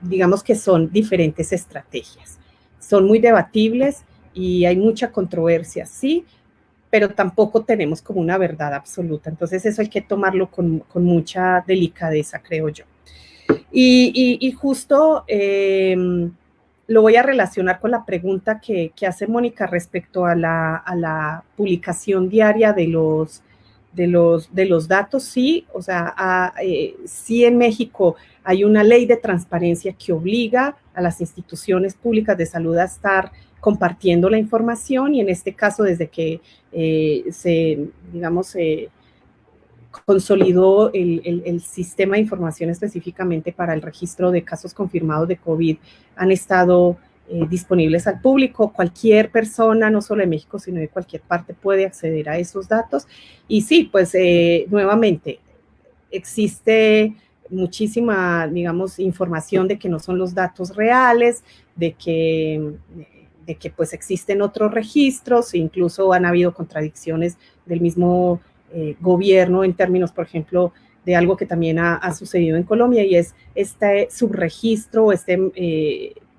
Speaker 3: Digamos que son diferentes estrategias, son muy debatibles y hay mucha controversia, sí, pero tampoco tenemos como una verdad absoluta. Entonces eso hay que tomarlo con mucha delicadeza, creo yo. Y justo lo voy a relacionar con la pregunta que hace Mónica respecto a la publicación diaria de los datos. Sí, o sea, sí en México hay una ley de transparencia que obliga a las instituciones públicas de salud a estar compartiendo la información y en este caso desde que consolidó el sistema de información específicamente para el registro de casos confirmados de COVID, han estado disponibles al público. Cualquier persona, no solo de México, sino de cualquier parte, puede acceder a esos datos. Y sí, pues nuevamente, existe muchísima, digamos, información de que no son los datos reales, de que pues existen otros registros, e incluso han habido contradicciones del mismo gobierno en términos, por ejemplo, de algo que también ha sucedido en Colombia y es este subregistro,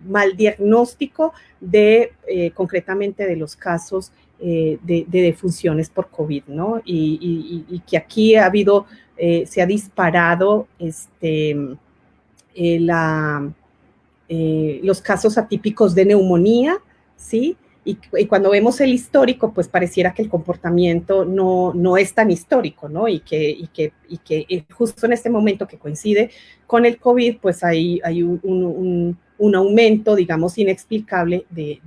Speaker 3: mal diagnóstico concretamente de los casos de defunciones por COVID, ¿no? Y que aquí se ha disparado los casos atípicos de neumonía, ¿sí? Y cuando vemos el histórico, pues pareciera que el comportamiento no es tan histórico, ¿no? Y que justo en este momento que coincide con el COVID, pues hay un aumento, digamos, inexplicable de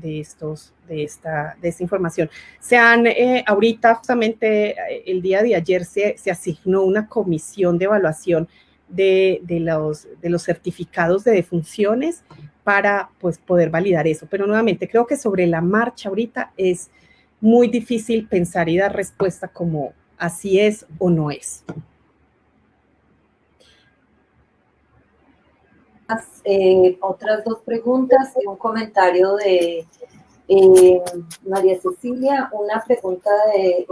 Speaker 3: esta información. Ahorita, justamente el día de ayer, se asignó una comisión de evaluación de los certificados de defunciones para pues, poder validar eso. Pero nuevamente, creo que sobre la marcha ahorita es muy difícil pensar y dar respuesta como así es o no es.
Speaker 1: Otras dos preguntas y un comentario de María Cecilia, una pregunta de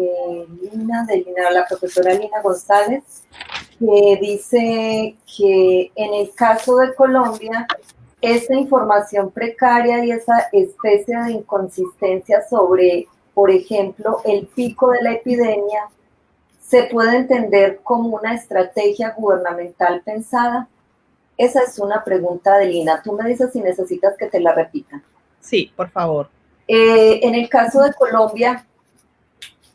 Speaker 1: la profesora Lina González, que dice que en el caso de Colombia esa información precaria y esa especie de inconsistencia sobre, por ejemplo, el pico de la epidemia, se puede entender como una estrategia gubernamental pensada? Esa es una pregunta de Lina. Tú me dices si necesitas que te la repita.
Speaker 3: Sí, por favor.
Speaker 1: En el caso de Colombia,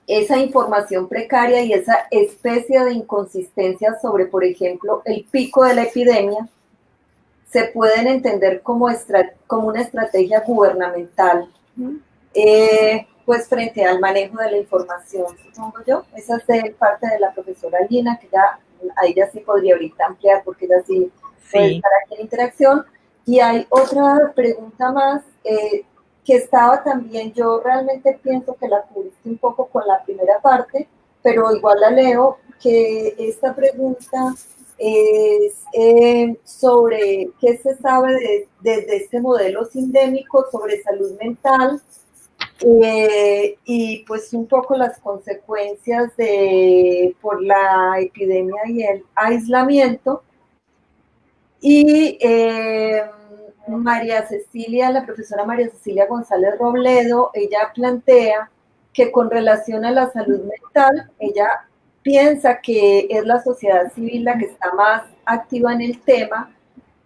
Speaker 1: esa información precaria y esa especie de inconsistencia sobre, por ejemplo, el pico de la epidemia, se pueden entender como una estrategia gubernamental, pues frente al manejo de la información, supongo yo. Esa es de parte de la profesora Lina, que ya, a ella sí podría ahorita ampliar, porque ella sí puede estar aquí en interacción. Y hay otra pregunta más, que estaba también, yo realmente pienso que la cubriste un poco con la primera parte, pero igual la leo, que esta pregunta es sobre qué se sabe desde este modelo sindémico sobre salud mental, y pues un poco las consecuencias por la epidemia y el aislamiento. Y María Cecilia, la profesora María Cecilia González Robledo, ella plantea que con relación a la salud mental, ella piensa que es la sociedad civil la que está más activa en el tema,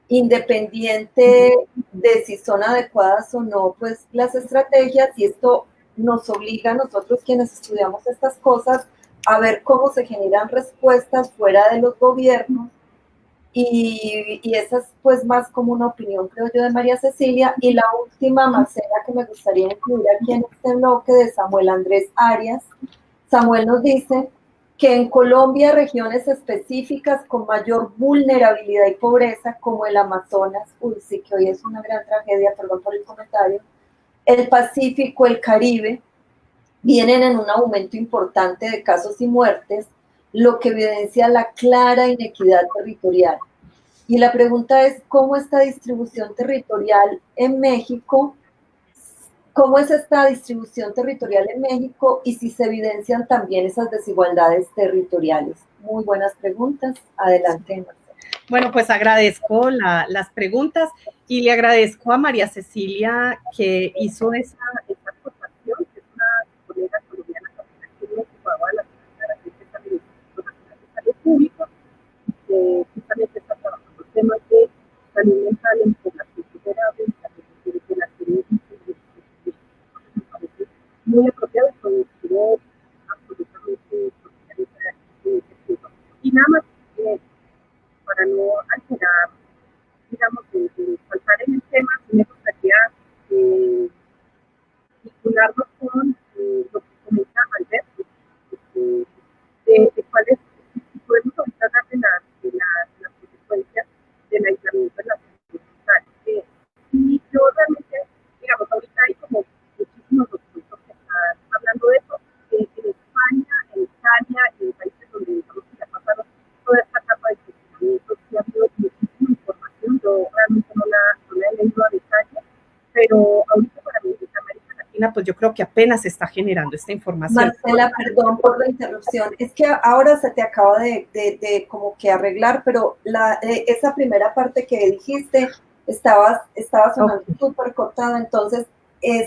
Speaker 1: independiente de si son adecuadas o no, pues las estrategias, y esto nos obliga a nosotros quienes estudiamos estas cosas a ver cómo se generan respuestas fuera de los gobiernos. Y esa es pues más como una opinión, creo yo, de María Cecilia. Y la última, Marcela, que me gustaría incluir aquí en este bloque, de Samuel Andrés Arias. Samuel nos dice que en Colombia regiones específicas con mayor vulnerabilidad y pobreza, como el Amazonas, uy, sí que hoy es una gran tragedia, perdón por el comentario, el Pacífico, el Caribe, vienen en un aumento importante de casos y muertes, lo que evidencia la clara inequidad territorial. Y la pregunta es, ¿cómo esta distribución territorial en México, cómo es esta distribución territorial en México y si se evidencian también esas desigualdades territoriales? Muy buenas preguntas. Adelante, Marcela.
Speaker 3: Bueno, pues agradezco las preguntas y le agradezco a María Cecilia que hizo esa aportación, que es una colega colombiana que tiene ocupado a la Secretaría del Instituto Nacional de Salud Pública, que justamente está trabajando temas de salud mental en población vulnerable, de la serie muy apropiado, estuvo absolutamente y nada más, para no alterar, digamos, de faltar en el tema, me gustaría vincularnos con lo que comenta Alberto, de cuáles, si podemos ahorita hablar de las consecuencias del aislamiento en la salud mental. Y yo realmente, digamos, ahorita hay como muchísimos documentos que están hablando de eso, en España, en Italia, en países donde digamos que ya pasaron toda esta etapa de confinamiento, sí ha habido muchísima información, yo realmente no la he leído a detalle, pero ahorita para mí en América Latina, pues yo creo que apenas se está generando esta información.
Speaker 1: Marcela, perdón por la interrupción, es que ahora se te acaba de como que arreglar, pero esa primera parte que dijiste estaba sonando súper cortada, entonces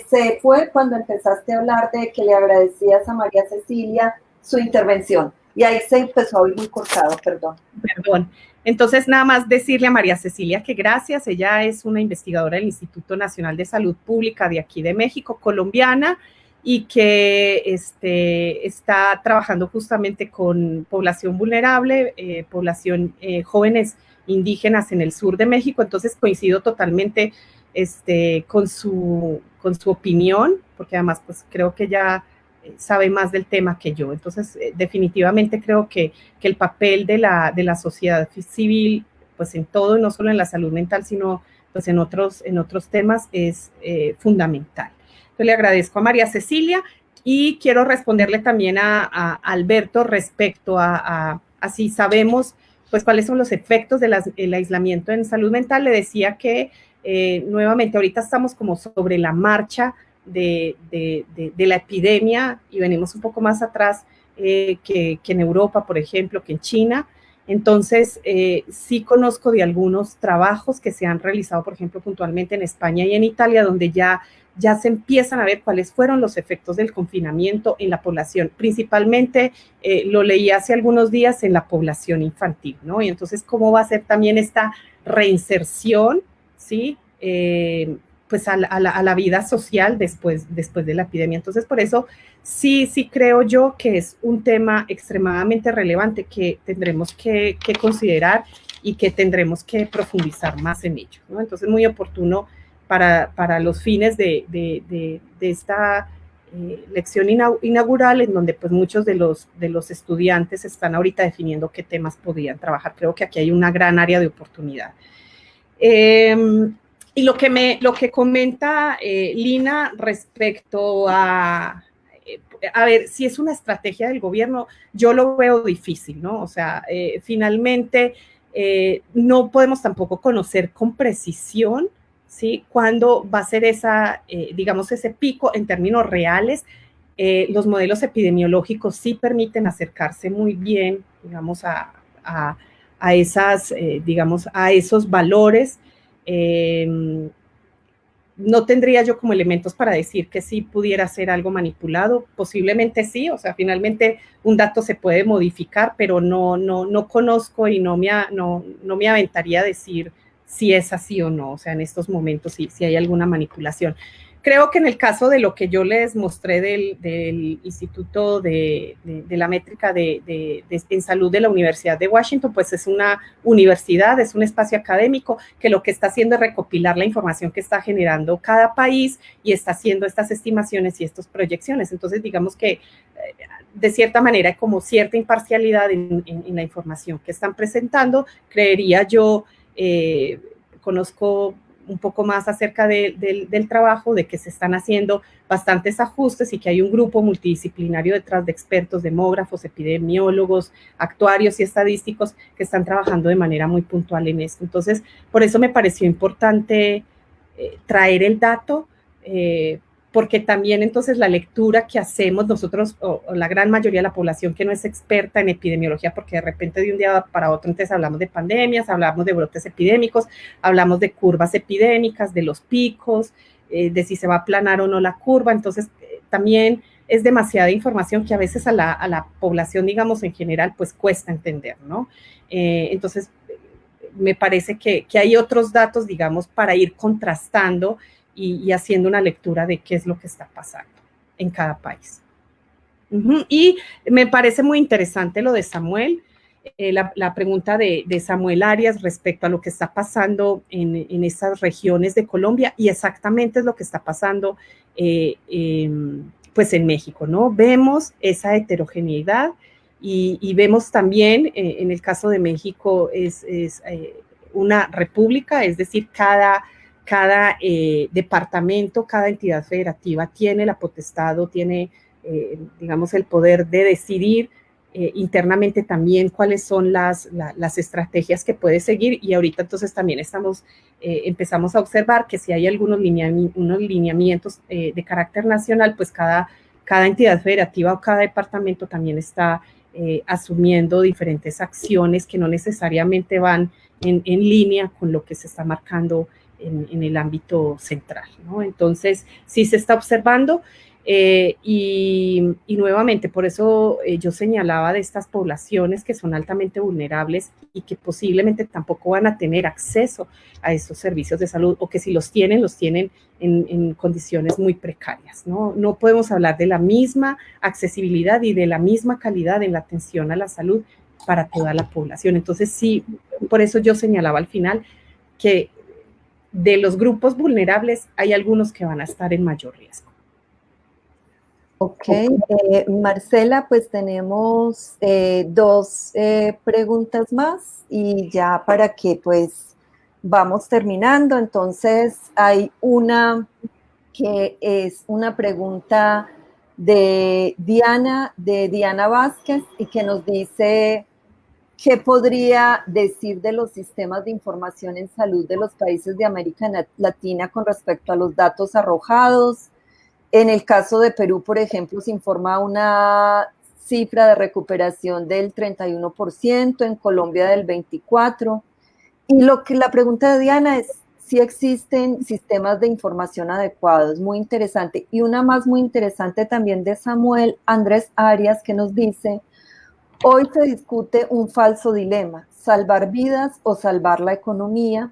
Speaker 1: se fue cuando empezaste a hablar de que le agradecías a María Cecilia su intervención, y ahí se empezó a oír muy cortado, perdón.
Speaker 3: Perdón. Entonces, nada más decirle a María Cecilia que gracias, ella es una investigadora del Instituto Nacional de Salud Pública de aquí de México, colombiana, y que está trabajando justamente con población vulnerable, población jóvenes indígenas en el sur de México. Entonces coincido totalmente con su opinión, porque además pues creo que ella sabe más del tema que yo. Entonces definitivamente creo que el papel de la sociedad civil, pues en todo, no solo en la salud mental, sino pues en otros temas, es fundamental. Entonces le agradezco a María Cecilia y quiero responderle también a Alberto respecto a si sabemos pues cuáles son los efectos del aislamiento en salud mental. Le decía que nuevamente ahorita estamos como sobre la marcha de la epidemia y venimos un poco más atrás que en Europa, por ejemplo, que en China. Entonces, sí conozco de algunos trabajos que se han realizado, por ejemplo, puntualmente en España y en Italia, donde ya se empiezan a ver cuáles fueron los efectos del confinamiento en la población. Principalmente, lo leí hace algunos días en la población infantil, ¿no? Y entonces, ¿cómo va a ser también esta reinserción, ¿sí? Pues a la vida social después de la epidemia. Entonces, por eso sí creo yo que es un tema extremadamente relevante que tendremos que considerar y que tendremos que profundizar más en ello, ¿no? Entonces, muy oportuno para los fines de esta lección inaugural, en donde pues muchos de los estudiantes están ahorita definiendo qué temas podrían trabajar. Creo que aquí hay una gran área de oportunidad. Y lo que comenta Lina respecto a ver, si es una estrategia del gobierno, yo lo veo difícil, ¿no? O sea, finalmente no podemos tampoco conocer con precisión, ¿sí? Cuándo va a ser digamos, ese pico en términos reales. Los modelos epidemiológicos sí permiten acercarse muy bien, digamos, digamos, a esos valores. No tendría yo como elementos para decir que sí pudiera ser algo manipulado, posiblemente sí, o sea, finalmente un dato se puede modificar, pero no conozco y no me aventaría a decir si es así o no, o sea, en estos momentos si hay alguna manipulación. Creo que en el caso de lo que yo les mostré del Instituto de la Métrica en Salud de la Universidad de Washington, pues es una universidad, es un espacio académico que lo que está haciendo es recopilar la información que está generando cada país y está haciendo estas estimaciones y estas proyecciones. Entonces, digamos que de cierta manera hay como cierta imparcialidad en la información que están presentando. Creería yo, conozco un poco más acerca del trabajo, de que se están haciendo bastantes ajustes y que hay un grupo multidisciplinario detrás de expertos, demógrafos, epidemiólogos, actuarios y estadísticos que están trabajando de manera muy puntual en esto. Entonces, por eso me pareció importante traer el dato, porque también entonces la lectura que hacemos nosotros, o la gran mayoría de la población que no es experta en epidemiología, porque de repente de un día para otro entonces hablamos de pandemias, hablamos de brotes epidémicos, hablamos de curvas epidémicas, de los picos, de si se va a aplanar o no la curva, entonces también es demasiada información que a veces a la población, digamos, en general, pues cuesta entender, ¿no? Entonces, me parece que hay otros datos, digamos, para ir contrastando y haciendo una lectura de qué es lo que está pasando en cada país. Y me parece muy interesante lo de Samuel, la pregunta de Samuel Arias respecto a lo que está pasando en esas regiones de Colombia, y exactamente es lo que está pasando pues en México, ¿no? Vemos esa heterogeneidad y vemos también, en el caso de México, es una república, es decir, cada departamento, cada entidad federativa tiene la potestad o tiene, digamos, el poder de decidir internamente también cuáles son las estrategias que puede seguir, y ahorita entonces también empezamos a observar que si hay unos lineamientos de carácter nacional, pues cada entidad federativa o cada departamento también está asumiendo diferentes acciones que no necesariamente van en línea con lo que se está marcando en el ámbito central, ¿no? Entonces, sí se está observando y nuevamente, por eso yo señalaba de estas poblaciones que son altamente vulnerables y que posiblemente tampoco van a tener acceso a estos servicios de salud, o que si los tienen en condiciones muy precarias, ¿no? No podemos hablar de la misma accesibilidad y de la misma calidad en la atención a la salud para toda la población. Entonces, sí, por eso yo señalaba al final que de los grupos vulnerables hay algunos que van a estar en mayor riesgo.
Speaker 1: Ok, Marcela, pues tenemos dos preguntas más y ya para que pues vamos terminando. Entonces hay una que es una pregunta de Diana Vázquez, y que nos dice: ¿qué podría decir de los sistemas de información en salud de los países de América Latina con respecto a los datos arrojados? En el caso de Perú, por ejemplo, se informa una cifra de recuperación del 31%, en Colombia del 24%. Y la pregunta de Diana es si existen sistemas de información adecuados, muy interesante. Y una más muy interesante también de Samuel Andrés Arias, que nos dice: hoy se discute un falso dilema, salvar vidas o salvar la economía,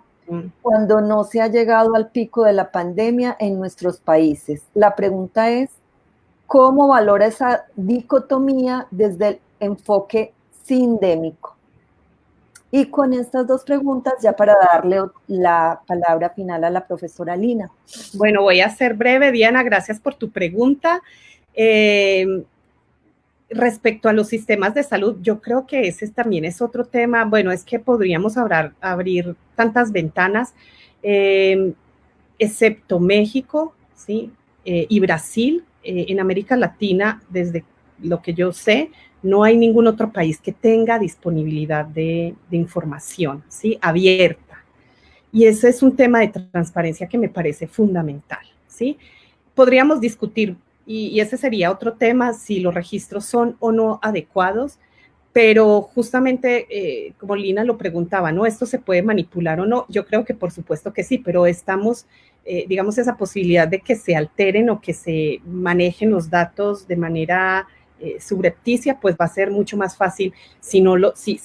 Speaker 1: cuando no se ha llegado al pico de la pandemia en nuestros países. La pregunta es, ¿cómo valora esa dicotomía desde el enfoque sindémico? Y con estas dos preguntas, ya para darle la palabra final a la profesora Lina.
Speaker 3: Bueno, voy a ser breve, Diana, gracias por tu pregunta. Respecto a los sistemas de salud, yo creo que ese también es otro tema. Bueno, es que podríamos abrir tantas ventanas, excepto México, ¿sí? Y Brasil. En América Latina, desde lo que yo sé, no hay ningún otro país que tenga disponibilidad de información, ¿sí? Abierta. Y ese es un tema de transparencia que me parece fundamental, ¿sí? Podríamos discutir, y ese sería otro tema, si los registros son o no adecuados, pero justamente, como Lina lo preguntaba, ¿no? ¿Esto se puede manipular o no? Yo creo que por supuesto que sí, pero estamos, digamos, esa posibilidad de que se alteren o que se manejen los datos de manera subrepticia, pues va a ser mucho más fácil si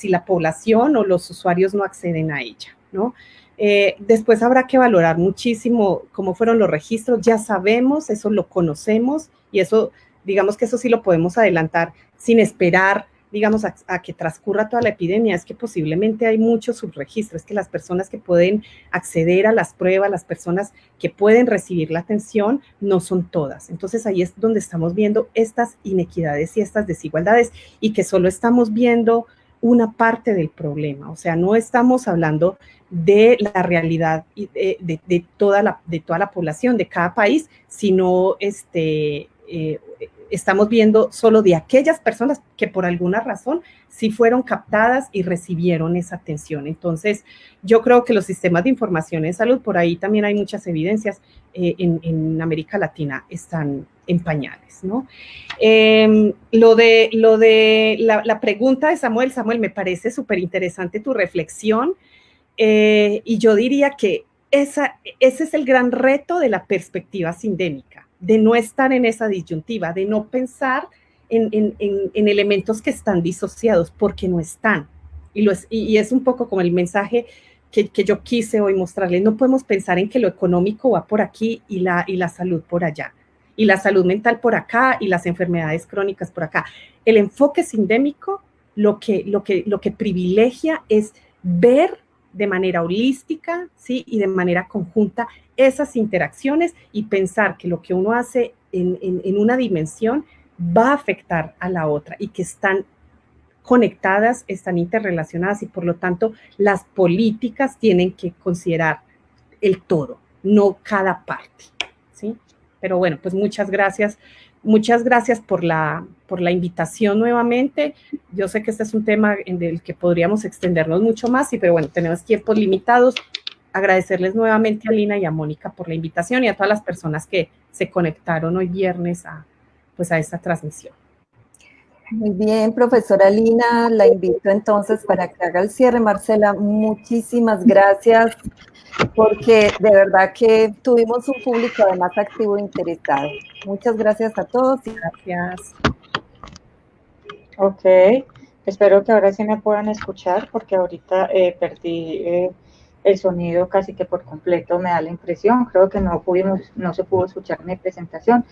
Speaker 3: la población o los usuarios no acceden a ella, ¿no? Después habrá que valorar muchísimo cómo fueron los registros, ya sabemos, eso lo conocemos y eso, digamos que eso sí lo podemos adelantar sin esperar, digamos, a que transcurra toda la epidemia. Es que posiblemente hay muchos subregistros, es que las personas que pueden acceder a las pruebas, las personas que pueden recibir la atención, no son todas. Entonces ahí es donde estamos viendo estas inequidades y estas desigualdades y que solo estamos viendo una parte del problema, o sea, no estamos hablando de la realidad de toda la población, de cada país, sino estamos viendo solo de aquellas personas que por alguna razón sí fueron captadas y recibieron esa atención. Entonces, yo creo que los sistemas de información en salud, por ahí también hay muchas evidencias, en América Latina están en pañales, ¿no? Lo de la pregunta de Samuel, me parece súper interesante tu reflexión, y yo diría que ese es el gran reto de la perspectiva sindémica, de no estar en esa disyuntiva, de no pensar en elementos que están disociados, porque no están. Y es un poco como el mensaje que yo quise hoy mostrarles. No podemos pensar en que lo económico va por aquí y la salud por allá, y la salud mental por acá, y las enfermedades crónicas por acá. El enfoque sindémico lo que privilegia es ver de manera holística, ¿sí? Y de manera conjunta esas interacciones y pensar que lo que uno hace en una dimensión va a afectar a la otra y que están conectadas, están interrelacionadas y por lo tanto las políticas tienen que considerar el todo, no cada parte, ¿sí? Pero bueno, pues muchas gracias por la invitación nuevamente. Yo sé que este es un tema en el que podríamos extendernos mucho más, pero bueno, tenemos tiempos limitados. Agradecerles nuevamente a Lina y a Mónica por la invitación y a todas las personas que se conectaron hoy viernes a esta transmisión.
Speaker 1: Muy bien, profesora Lina, la invito entonces para que haga el cierre. Marcela, muchísimas gracias, porque de verdad que tuvimos un público además activo e interesado. Muchas gracias a todos.
Speaker 3: Gracias.
Speaker 2: Ok, espero que ahora sí me puedan escuchar, porque ahorita perdí el sonido casi que por completo, me da la impresión. Creo que no se pudo escuchar mi presentación.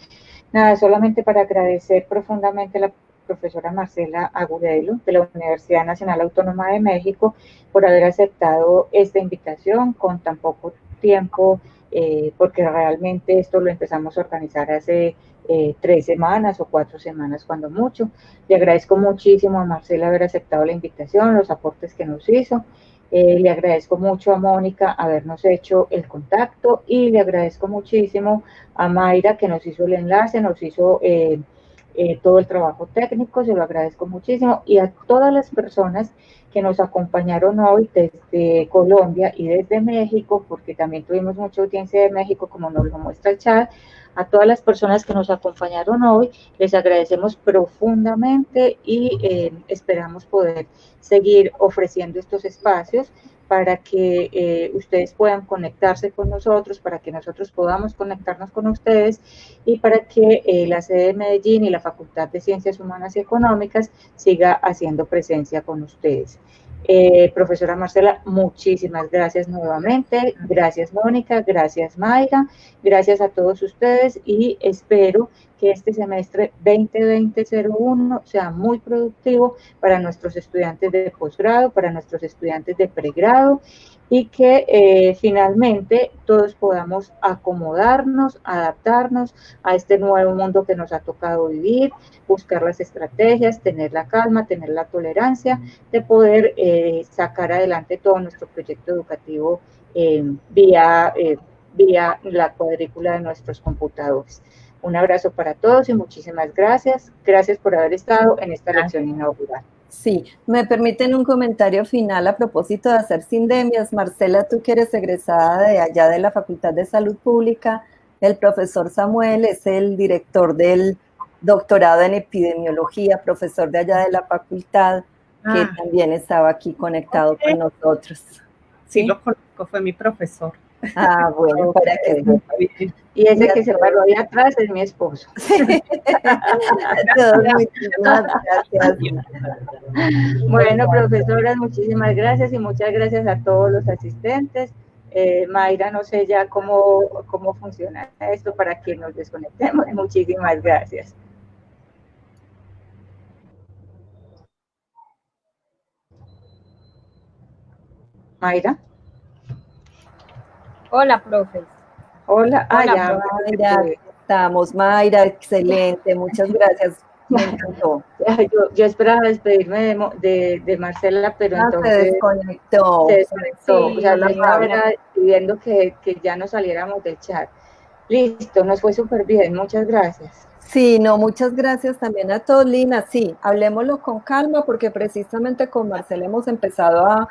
Speaker 2: Nada, solamente para agradecer profundamente a la profesora Marcela Agudelo de la Universidad Nacional Autónoma de México por haber aceptado esta invitación con tan poco tiempo, porque realmente esto lo empezamos a organizar hace 3 semanas o 4 semanas cuando mucho. Le agradezco muchísimo a Marcela haber aceptado la invitación, los aportes que nos hizo. Le agradezco mucho a Mónica habernos hecho el contacto y le agradezco muchísimo a Mayra que nos hizo el enlace, nos hizo todo el trabajo técnico, se lo agradezco muchísimo, y a todas las personas que nos acompañaron hoy desde Colombia y desde México, porque también tuvimos mucha audiencia de México, como nos lo muestra el chat. A todas las personas que nos acompañaron hoy, les agradecemos profundamente y esperamos poder seguir ofreciendo estos espacios para que ustedes puedan conectarse con nosotros, para que nosotros podamos conectarnos con ustedes y para que la sede de Medellín y la Facultad de Ciencias Humanas y Económicas siga haciendo presencia con ustedes. Profesora Marcela, muchísimas gracias nuevamente, gracias Mónica, gracias Mayra, gracias a todos ustedes y espero que este semestre 2020-01 sea muy productivo para nuestros estudiantes de posgrado, para nuestros estudiantes de pregrado y que finalmente todos podamos acomodarnos, adaptarnos a este nuevo mundo que nos ha tocado vivir, buscar las estrategias, tener la calma, tener la tolerancia de poder sacar adelante todo nuestro proyecto educativo vía la cuadrícula de nuestros computadores. Un abrazo para todos y muchísimas gracias. Gracias por haber estado en esta lección inaugural.
Speaker 1: Sí, me permiten un comentario final a propósito de hacer sindemias. Marcela, tú que eres egresada de allá de la Facultad de Salud Pública, el profesor Samuel es el director del doctorado en epidemiología, profesor de allá de la facultad, que también estaba aquí conectado con nosotros.
Speaker 3: Sí, lo conozco, fue mi profesor.
Speaker 1: Ah, bueno, para que...
Speaker 2: Y ese que se paró ahí atrás es mi esposo.
Speaker 1: Muchísimas gracias.
Speaker 2: Bueno, profesoras, muchísimas gracias y muchas gracias a todos los asistentes. Mayra, no sé ya cómo funciona esto para que nos desconectemos. Muchísimas gracias. Mayra.
Speaker 4: Hola, profe.
Speaker 2: Hola,
Speaker 1: Hola, Mayra, estamos, Mayra, excelente, muchas gracias, me encantó.
Speaker 2: Yo esperaba despedirme de Marcela, pero entonces
Speaker 1: se desconectó.
Speaker 2: Se desconectó,
Speaker 1: Sí,
Speaker 2: o sea, la estaba pidiendo que ya no saliéramos del chat. Listo, nos fue súper bien, muchas gracias.
Speaker 1: Sí, no, muchas gracias también a todos, Lina. Sí, hablemoslo con calma porque precisamente con Marcela hemos empezado a